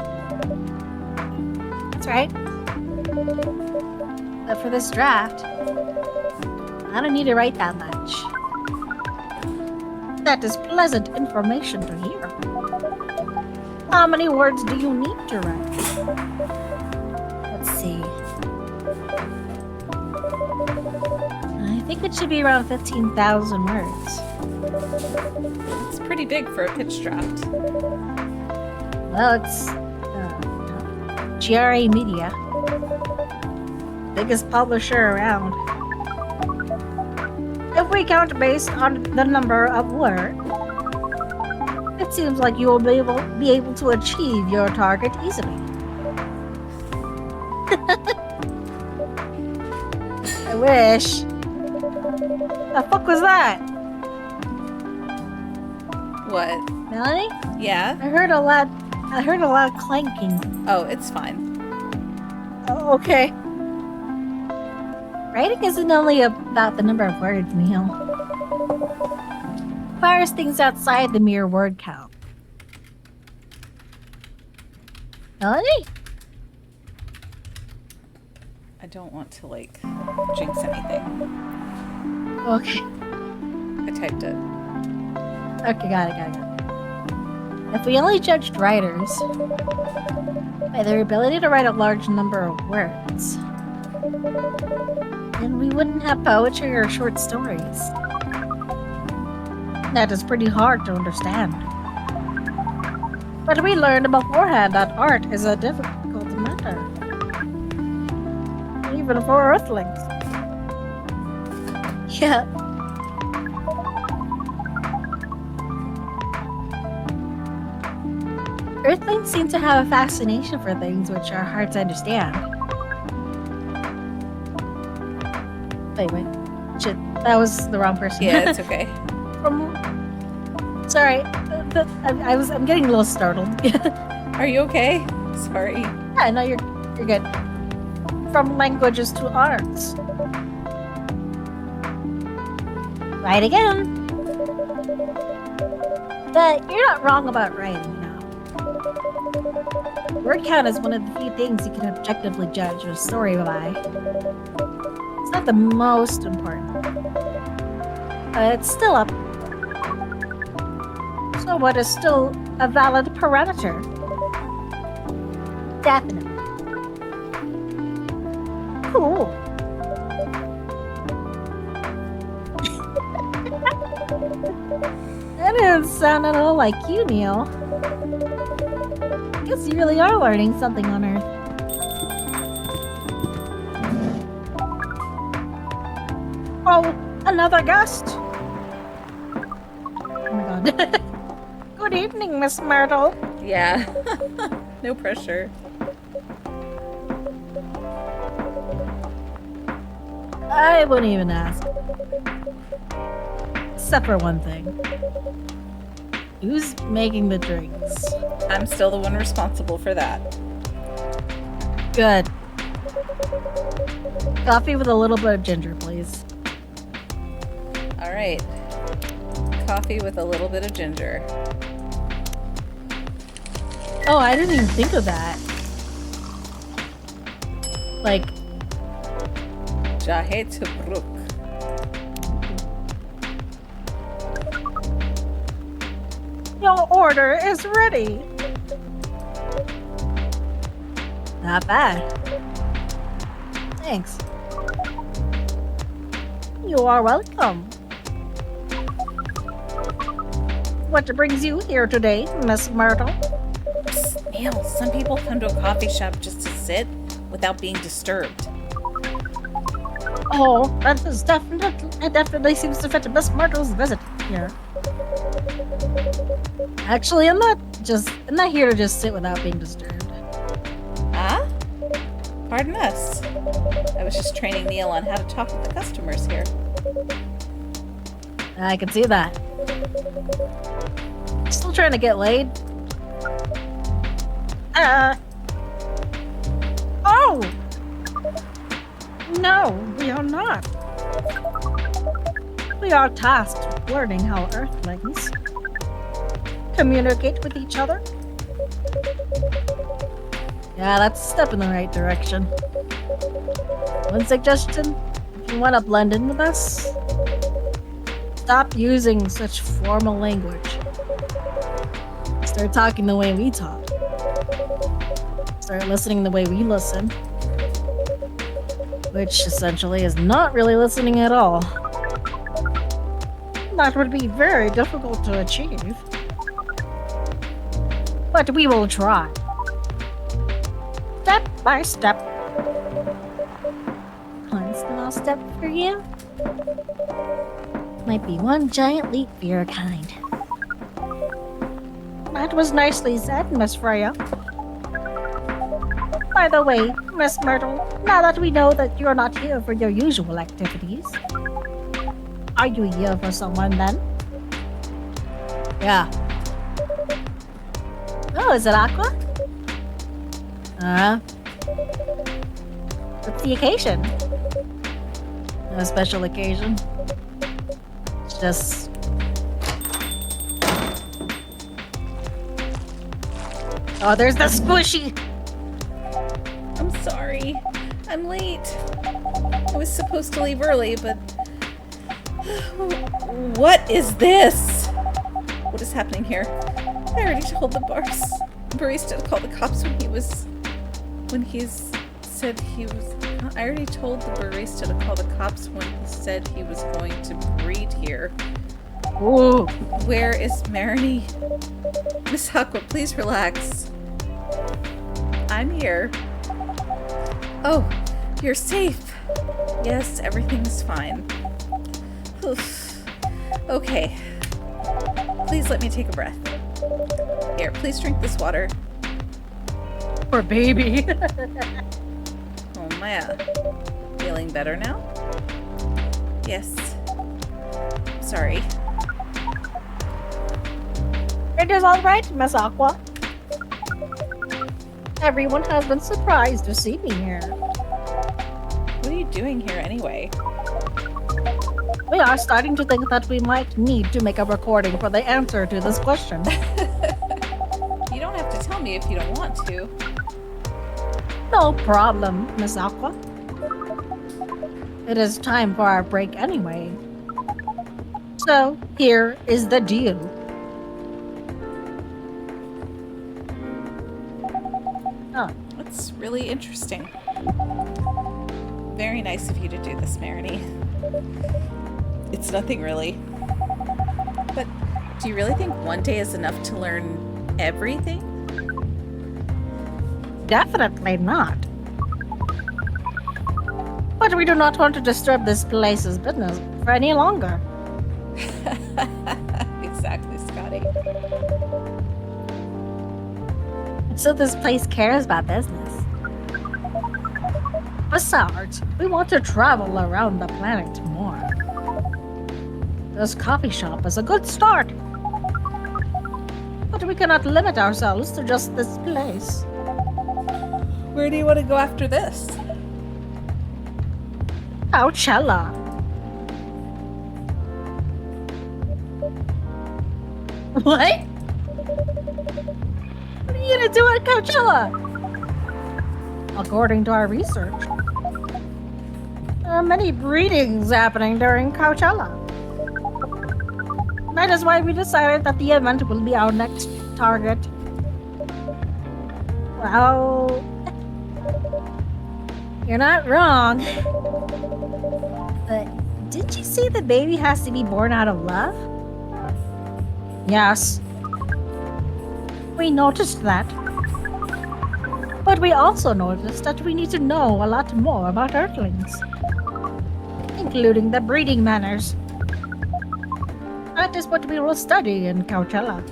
That's right. But for this draft, I don't need to write that much. That is pleasant information to hear. How many words do you need to write? Let's see. I think it should be around 15,000 words. It's pretty big for a pitch draft. Well, it's GRA Media. Biggest publisher around. If we count based on the number of words, it seems like you will be able to achieve your target easily. I wish. The fuck was that? What? Melanie? Yeah? I heard a lot of clanking. Oh, it's fine. Oh, okay. Writing isn't only about the number of words, Neil. It requires things outside the mere word count. Melanie? I don't want to, jinx anything. Okay. I typed it. Okay, got it. If we only judged writers by their ability to write a large number of words, then we wouldn't have poetry or short stories. That is pretty hard to understand. But we learned beforehand that art is a difficult matter. Even for Earthlings. Yeah. Earthlings seem to have a fascination for things which are hard to understand. Wait. Shit, that was the wrong person. Yeah, it's okay. Sorry, I'm getting a little startled. Are you okay? Sorry. Yeah, no, you're good. From languages to arts. Right again. But you're not wrong about writing, you know. Word count is one of the few things you can objectively judge a story by. It's not the most important, but it's still up. So what is still a valid parameter? Definitely. Cool. That didn't sound at all like you, Neil. Guess you really are learning something on Earth. Oh, another guest. Oh my god. Good evening, Miss Myrtle. Yeah. No pressure. I wouldn't even ask. Except for one thing. Who's making the drinks? I'm still the one responsible for that. Good. Coffee with a little bit of ginger, please. All right. Coffee with a little bit of ginger. Oh, I didn't even think of that. Like, Jahe Tobruk. your order is ready. Not bad. Thanks. You are welcome. What brings you here today, Miss Myrtle? Psst, Neil, some people come to a coffee shop just to sit without being disturbed. Oh, that is definitely seems to fit Miss Myrtle's visit here. Actually, I'm not here to just sit without being disturbed. Huh? Pardon us. I was just training Neil on how to talk with the customers here. I can see that. Still trying to get laid? Oh! No, we are not. We are tasked with learning how Earthlings communicate with each other. Yeah, that's a step in the right direction. One suggestion, if you want to blend in with us, stop using such formal language. Start talking the way we talk. Start listening the way we listen. Which essentially is not really listening at all. That would be very difficult to achieve. But we will try. Step by step. One small step for you. Might be one giant leap for your kind. That was nicely said, Miss Freya. By the way, Miss Myrtle, now that we know that you're not here for your usual activities, are you here for someone then? Yeah. Oh, is it Aqua? What's the occasion? No special occasion. It's just... Oh, there's the squishy! I'm sorry. I'm late. I was supposed to leave early, but... What is this? What is happening here? I already told the barista to call the cops when I already told the barista to call the cops when he said he was going to breed here. Ooh. Where is Marini? Miss Aqua, please relax. I'm here. Oh, you're safe. Yes, everything's fine. Oof. Okay. Please let me take a breath. Here, please drink this water. Poor baby. Oh, Maya. Feeling better now? Yes. Sorry. It is all right, Miss Aqua. Everyone has been surprised to see me here. What are you doing here anyway? We are starting to think that we might need to make a recording for the answer to this question. You don't have to tell me if you don't want to. No problem, Miss Aqua. It is time for our break anyway. So, here is the deal. Oh, That's really interesting. Very nice of you to do this, Marini. It's nothing really. But do you really think one day is enough to learn everything? definitely not. But we do not want to disturb this place's business for any longer. Exactly, Scotty. So this place cares about business. Besides, we want to travel around the planet more. This coffee shop is a good start. But we cannot limit ourselves to just this place. Where do you want to go after this? Coachella. What? What are you gonna do at Coachella? According to our research, there are many breedings happening during Coachella. That is why we decided that the event will be our next target. Well, you're not wrong. But did you say the baby has to be born out of love? Yes. We noticed that. But we also noticed that we need to know a lot more about Earthlings, including the breeding manners. That is what we will study in Coachella.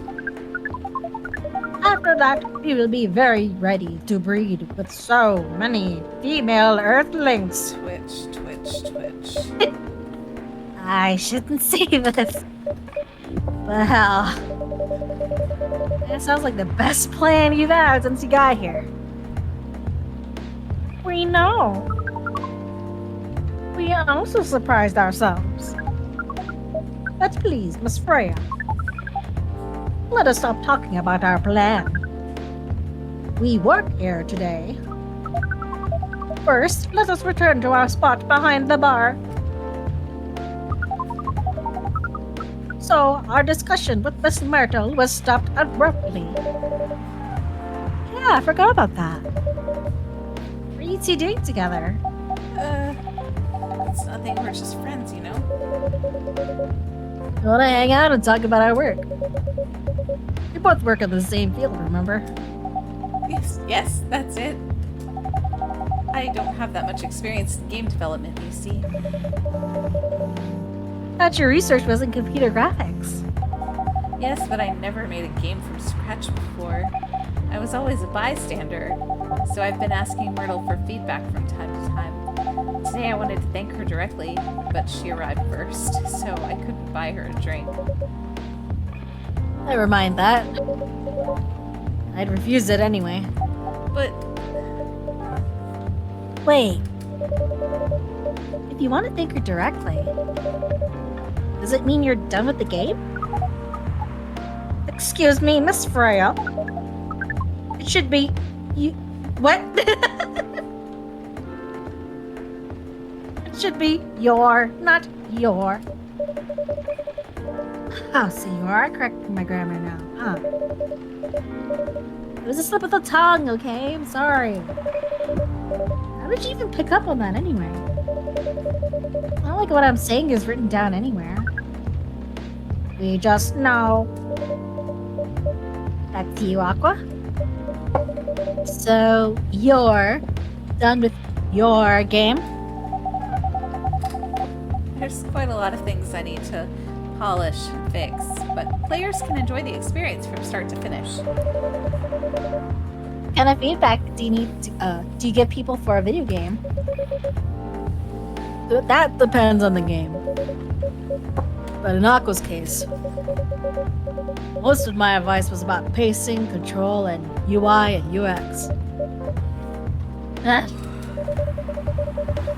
After that, we will be very ready to breed with so many female Earthlings. Twitch, twitch, twitch. I shouldn't say this. Well, that sounds like the best plan you've had since you got here. We know. We also surprised ourselves. But please, Miss Freya, let us stop talking about our plan. We work here today. First, let us return to our spot behind the bar. So, our discussion with Miss Myrtle was stopped abruptly. Yeah, I forgot about that. What are you two doing together? It's nothing. We're just friends, you know? We want to hang out and talk about our work. We both work in the same field, remember? Yes, that's it. I don't have that much experience in game development, you see. Thought your research was in computer graphics. Yes, but I never made a game from scratch before. I was always a bystander, so I've been asking Myrtle for feedback from time to time. Today I wanted to thank her directly, but she arrived first, so I couldn't buy her a drink. Never mind that. I'd refuse it anyway. But Wait. If you want to thank her directly, does it mean you're done with the game? Excuse me, Miss Freya. It should be you. What? It should be your, not your. Oh, so you are correcting my grammar now, huh? It was a slip of the tongue, okay? I'm sorry. How did you even pick up on that anyway? It's not like what I'm saying is written down anywhere. We just know. Back to you, Aqua. So, you're done with your game? There's quite a lot of things I need to polish and fix, but players can enjoy the experience from start to finish. What kind of feedback do you need? Do you give people for a video game? That depends on the game. But in Aqua's case, most of my advice was about pacing, control, and UI and UX.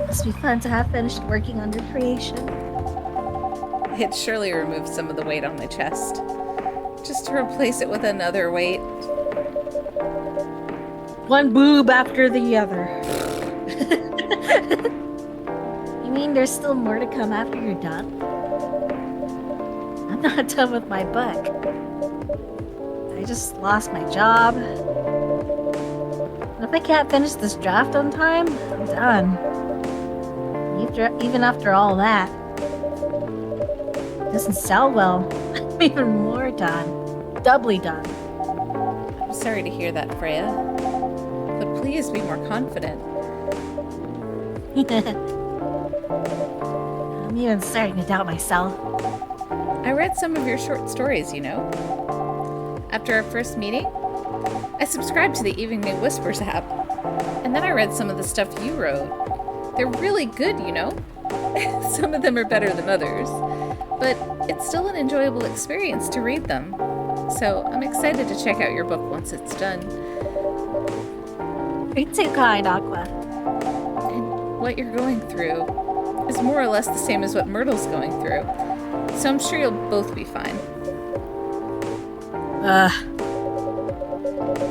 Must be fun to have finished working on your creation. It surely removed some of the weight on my chest, just to replace it with another weight. One boob after the other. You mean there's still more to come after you're done? I'm not done with my book. I just lost my job. And if I can't finish this draft on time, I'm done. Even after all that, it doesn't sell well. I'm even more done. Doubly done. I'm sorry to hear that, Freya. But please be more confident. I'm even starting to doubt myself. I read some of your short stories, you know. After our first meeting, I subscribed to the Evening Whispers app. And then I read some of the stuff you wrote. They're really good, you know. Some of them are better than others. But it's still an enjoyable experience to read them. So I'm excited to check out your book once it's done. You're too kind, Aqua. And what you're going through is more or less the same as what Myrtle's going through. So I'm sure you'll both be fine.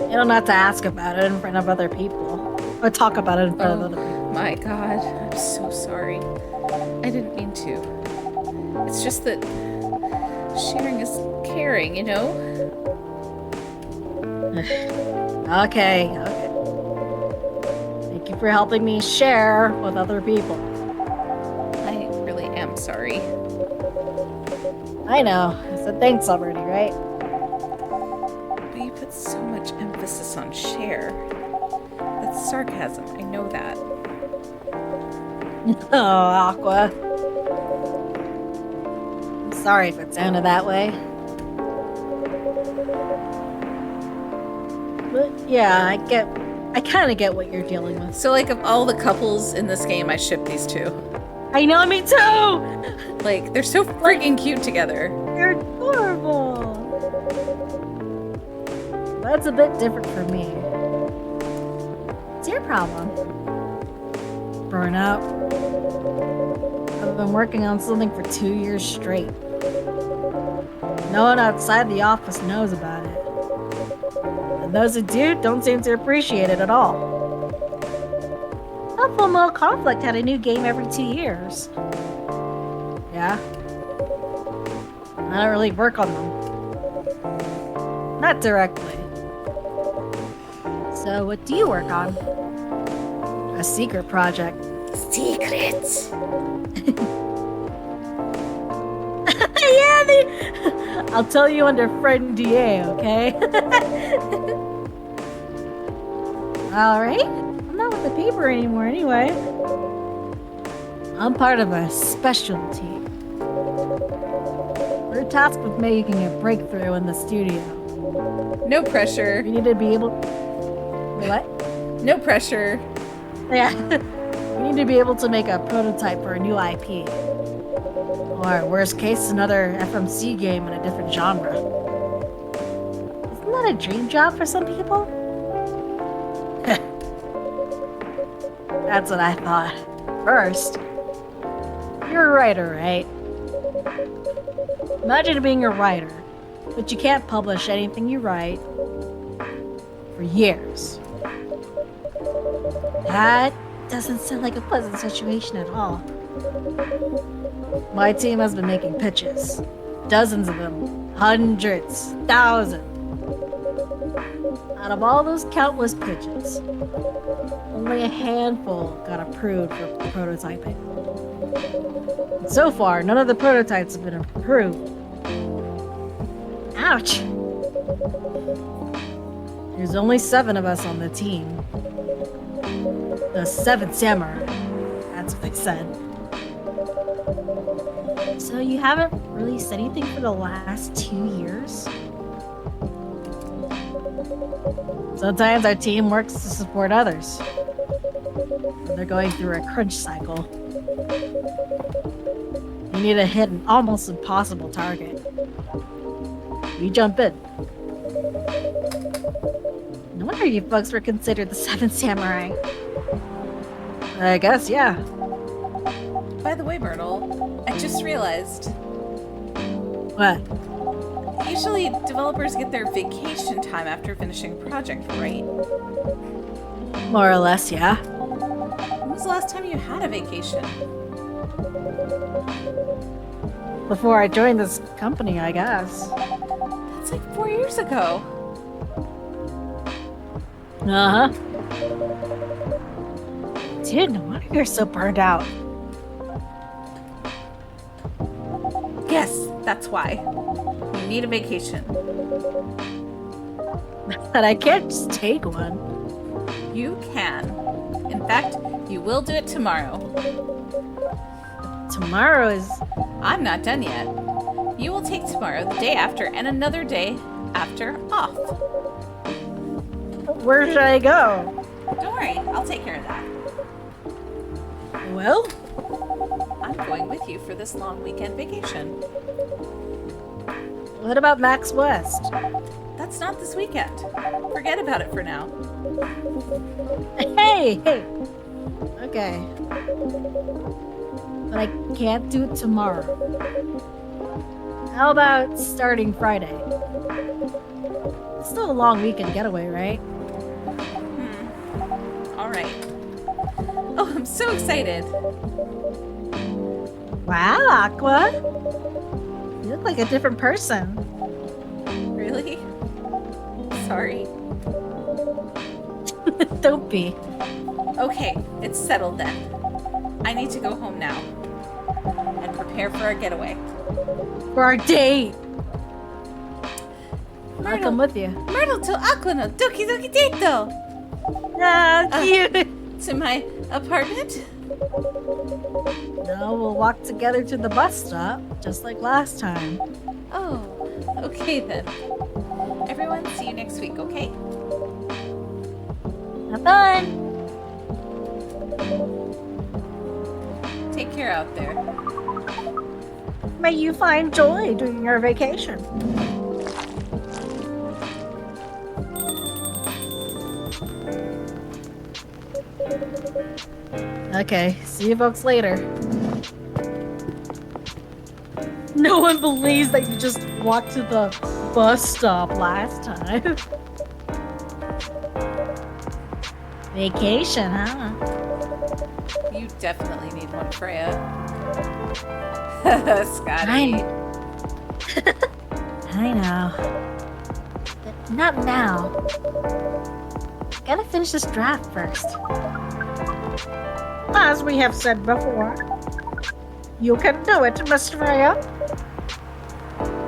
You don't have to ask about it in front of other people. Or talk about it in front of other people. My God, I'm so sorry. I didn't mean to. It's just that sharing is caring, you know? Okay. Thank you for helping me share with other people. I really am sorry. I know. I said thanks already, right? But you put so much emphasis on share. That's sarcasm, I know that. Oh, Aqua. I'm sorry if it sounded that way. But yeah, I kind of get what you're dealing with. So, like, of all the couples in this game, I ship these two. I know, me too! Like, they're so freaking cute together. You're adorable! That's a bit different for me. What's your problem? Burnout. I've been working on something for 2 years straight. No one outside the office knows about it. And those who do don't seem to appreciate it at all. Full Metal Conflict had a new game every 2 years. Yeah. I don't really work on them. Not directly. So what do you work on? A secret project. Secret! Yeah, I'll tell you under friend DA, okay? Alright. I'm not with the paper anymore anyway. I'm part of a special team. We're tasked with making a breakthrough in the studio. No pressure. We need to be able... What? No pressure. Yeah. We need to be able to make a prototype for a new IP. Or, worst case, another FMC game in a different genre. Isn't that a dream job for some people? That's what I thought. First, you're a writer, right? Imagine being a writer, but you can't publish anything you write for years. That doesn't sound like a pleasant situation at all. My team has been making pitches. Dozens of them. Hundreds. Thousands. Out of all those countless pitches, only a handful got approved for prototyping. And so far, none of the prototypes have been approved. Ouch! There's only 7 of us on the team. The 7 samurai. That's what they said. So you haven't released anything for the last 2 years? Sometimes our team works to support others. When they're going through a crunch cycle. You need to hit an almost impossible target. We jump in. No wonder you folks were considered the Seventh Samurai. I guess, yeah. By the way, Myrtle, I just realized. What? Usually, developers get their vacation time after finishing a project, right? More or less, yeah. When was the last time you had a vacation? Before I joined this company, I guess. That's like 4 years ago. Uh-huh. Dude, no wonder you're so burned out. Yes, that's why. You need a vacation. But I can't just take one. You can. In fact, you will do it tomorrow. Tomorrow is... I'm not done yet. You will take tomorrow, the day after, and another day after off. Where should I go? Don't worry, I'll take care of that. Well, I'm going with you for this long weekend vacation. what about Max West? That's not this weekend. Forget about it for now. Hey! Okay. But I can't do it tomorrow. How about starting Friday? It's still a long weekend getaway, right? Alright. Oh, I'm so excited. Wow, Aqua! You look like a different person. Really? Sorry. Don't be. Okay, it's settled then. I need to go home now. And prepare for our getaway. For our date! I'll Myrtle. come with you. Myrtle to Aqua no Doki Doki Dito! Ah, cute! To my apartment? No, we'll walk together to the bus stop, just like last time. Oh, okay then. Everyone, see you next week, okay? Have fun! Take care out there. May you find joy during your vacation. Okay, see you folks later. No one believes that you just walked to the bus stop last time. Vacation, huh? You definitely need one, Freya. Scotty. I know. But not now. Gotta finish this draft first. As we have said before, you can do it, Miss Freya.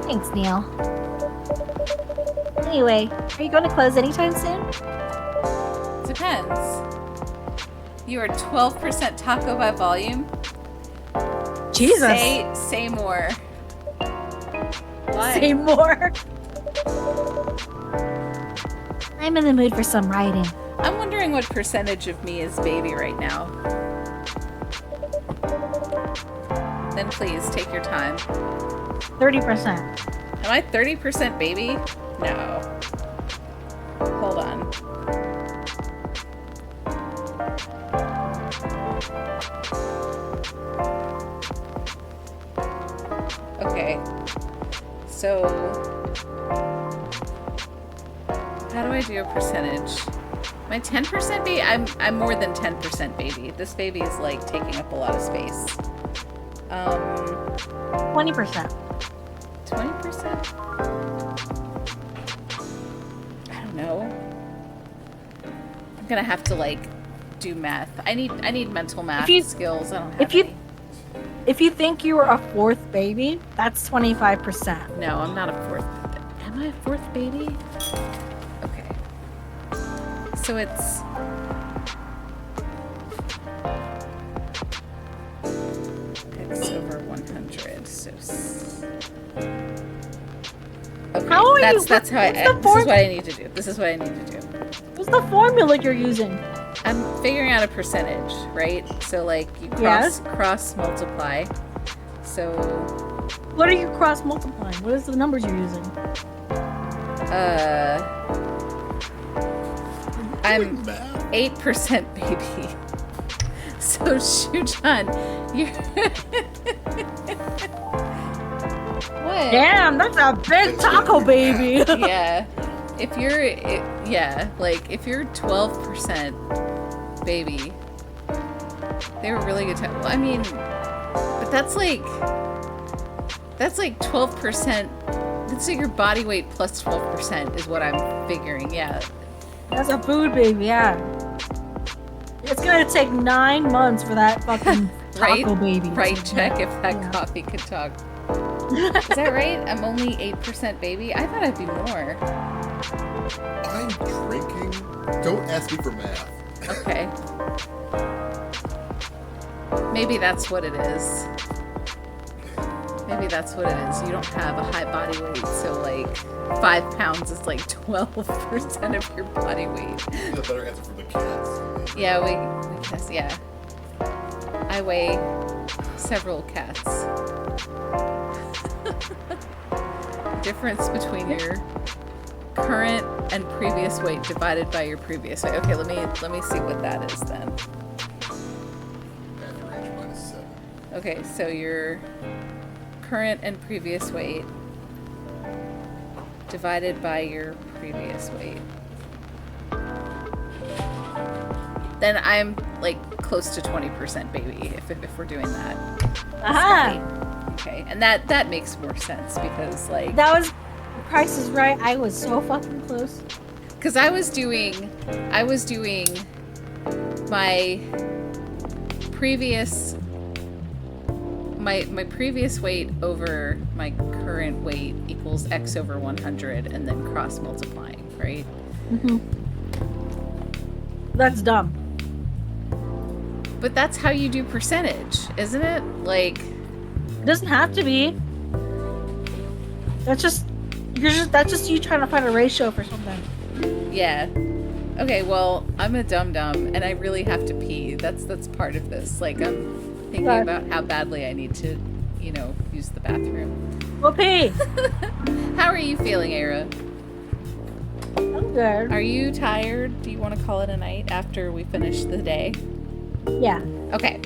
Thanks, Neil. Anyway, are you going to close anytime soon? Depends. You are 12% taco by volume. Jesus. Say more. Why? Say more. I'm in the mood for some writing. I'm wondering what percentage of me is baby right now. Then please take your time. 30%. Am I 30% baby? No. Hold on. Okay. So how do I do a percentage? My 10% baby? I'm more than 10% baby. This baby is like taking up a lot of space. 20%. 20%? I don't know. I'm gonna have to like do math. I need mental math skills. I don't have any. If you think you were a fourth baby, that's 25%. No, I'm not a fourth. Am I a fourth baby? Okay. So it's X over Okay, How are you- that's how what's I. the This is form- what I need to do. This is what I need to do. What's the formula you're using? I'm figuring out a percentage, right? So like you Yes. cross multiply. So What are you cross multiplying? What is the numbers you're using? I'm Math. 8% baby. So Shujan, you what? Damn, that's a big taco baby. Yeah. If you're if you're 12% baby, they were really good time. Well, I mean, but that's like 12%. That's like your body weight plus 12% is what I'm figuring. Yeah. That's a food baby, yeah. It's gonna take 9 months for that fucking taco baby. Right, to- check if that yeah. coffee could talk. Is that right? I'm only 8% baby? I thought I'd be more. I'm drinking. Don't ask me for math. Okay. Maybe that's what it is. Maybe that's what it is. You don't have a high body weight, so like 5 pounds is like 12% of your body weight. You a better answer from the cats. Yeah, we guess, yeah. I weigh several cats. Difference between your current and previous weight divided by your previous weight. Okay, let me see what that is then. Average -7. Okay, so your current and previous weight divided by your previous weight. Then I'm like close to 20% baby if we're doing that. Aha! Okay, and that makes more sense because like That was Price is Right. I was so fucking close. because I was doing my previous my previous weight over my current weight equals x over 100 and then cross multiplying, right? That's dumb. But that's how you do percentage, isn't it? Like It doesn't have to be. That's just you trying to find a ratio for something. yeah. Okay, well, I'm a dum-dum and I really have to pee. That's part of this. Like I'm thinking Okay. about how badly I need to, use the bathroom. Well, pee. How are you feeling, Era? I'm good. Are you tired? Do you want to call it a night after we finish the day? Yeah. Okay.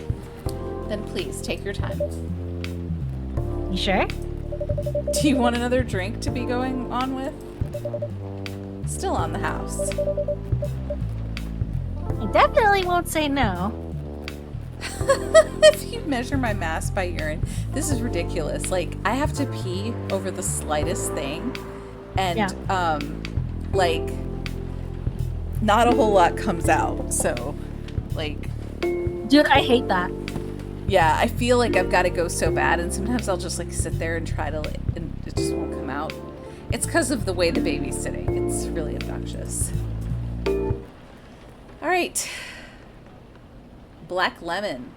Then please take your time. You sure? Do you want another drink to be going on with? Still on the house. I definitely won't say no. If you measure my mass by urine, this is ridiculous. Like, I have to pee over the slightest thing. And, like, not a whole lot comes out. So, like... Dude, I hate that. Yeah, I feel like I've got to go so bad, and sometimes I'll just like sit there and try to, and it just won't come out. It's because of the way the baby's sitting. It's really obnoxious. All right, black lemon,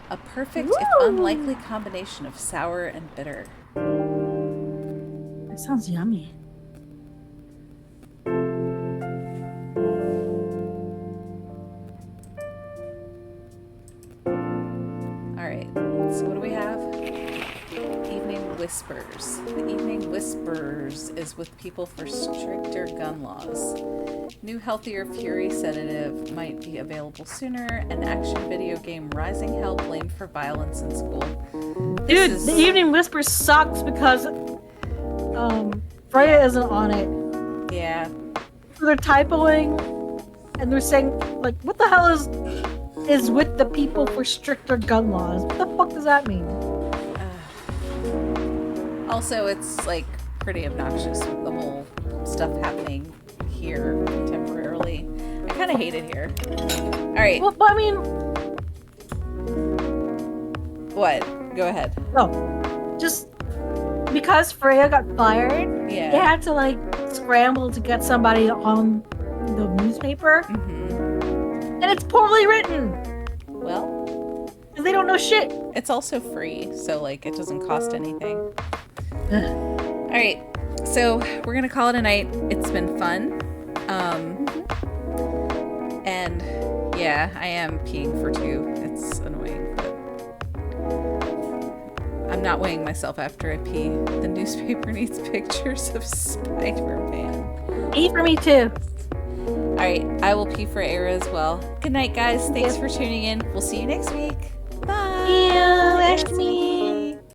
a perfect if Woo! unlikely combination of sour and bitter. That sounds yummy. All right, so what do we have? Evening Whispers. The Evening Whispers is with people for stricter gun laws. New Healthier Fury sedative might be available sooner. An action video game Rising Hell blamed for violence in school. Dude, This the is- Evening Whisper sucks because Freya isn't on it. Yeah. So they're typoing and they're saying like, what the hell is with the people for stricter gun laws? What the fuck does that mean? Also, it's like pretty obnoxious with the whole stuff happening here contemporarily. I kind of hate it here. All right. Well, but I mean, What? Go ahead. just because Freya got fired, Yeah. they had to like scramble to get somebody on the newspaper, Mm-hmm. and it's poorly written Well, because they don't know shit. it's also free, so like it doesn't cost anything. All right, so we're gonna call it a night. It's been fun, and yeah, I am peeing for 2. It's annoying, but I'm not weighing myself after I pee. The newspaper needs pictures of Spider-Man. Pee for me too. All right, I will pee for Era as well. Good night, guys. Thanks for tuning in. We'll see you next week. Bye. See you, Ashmi.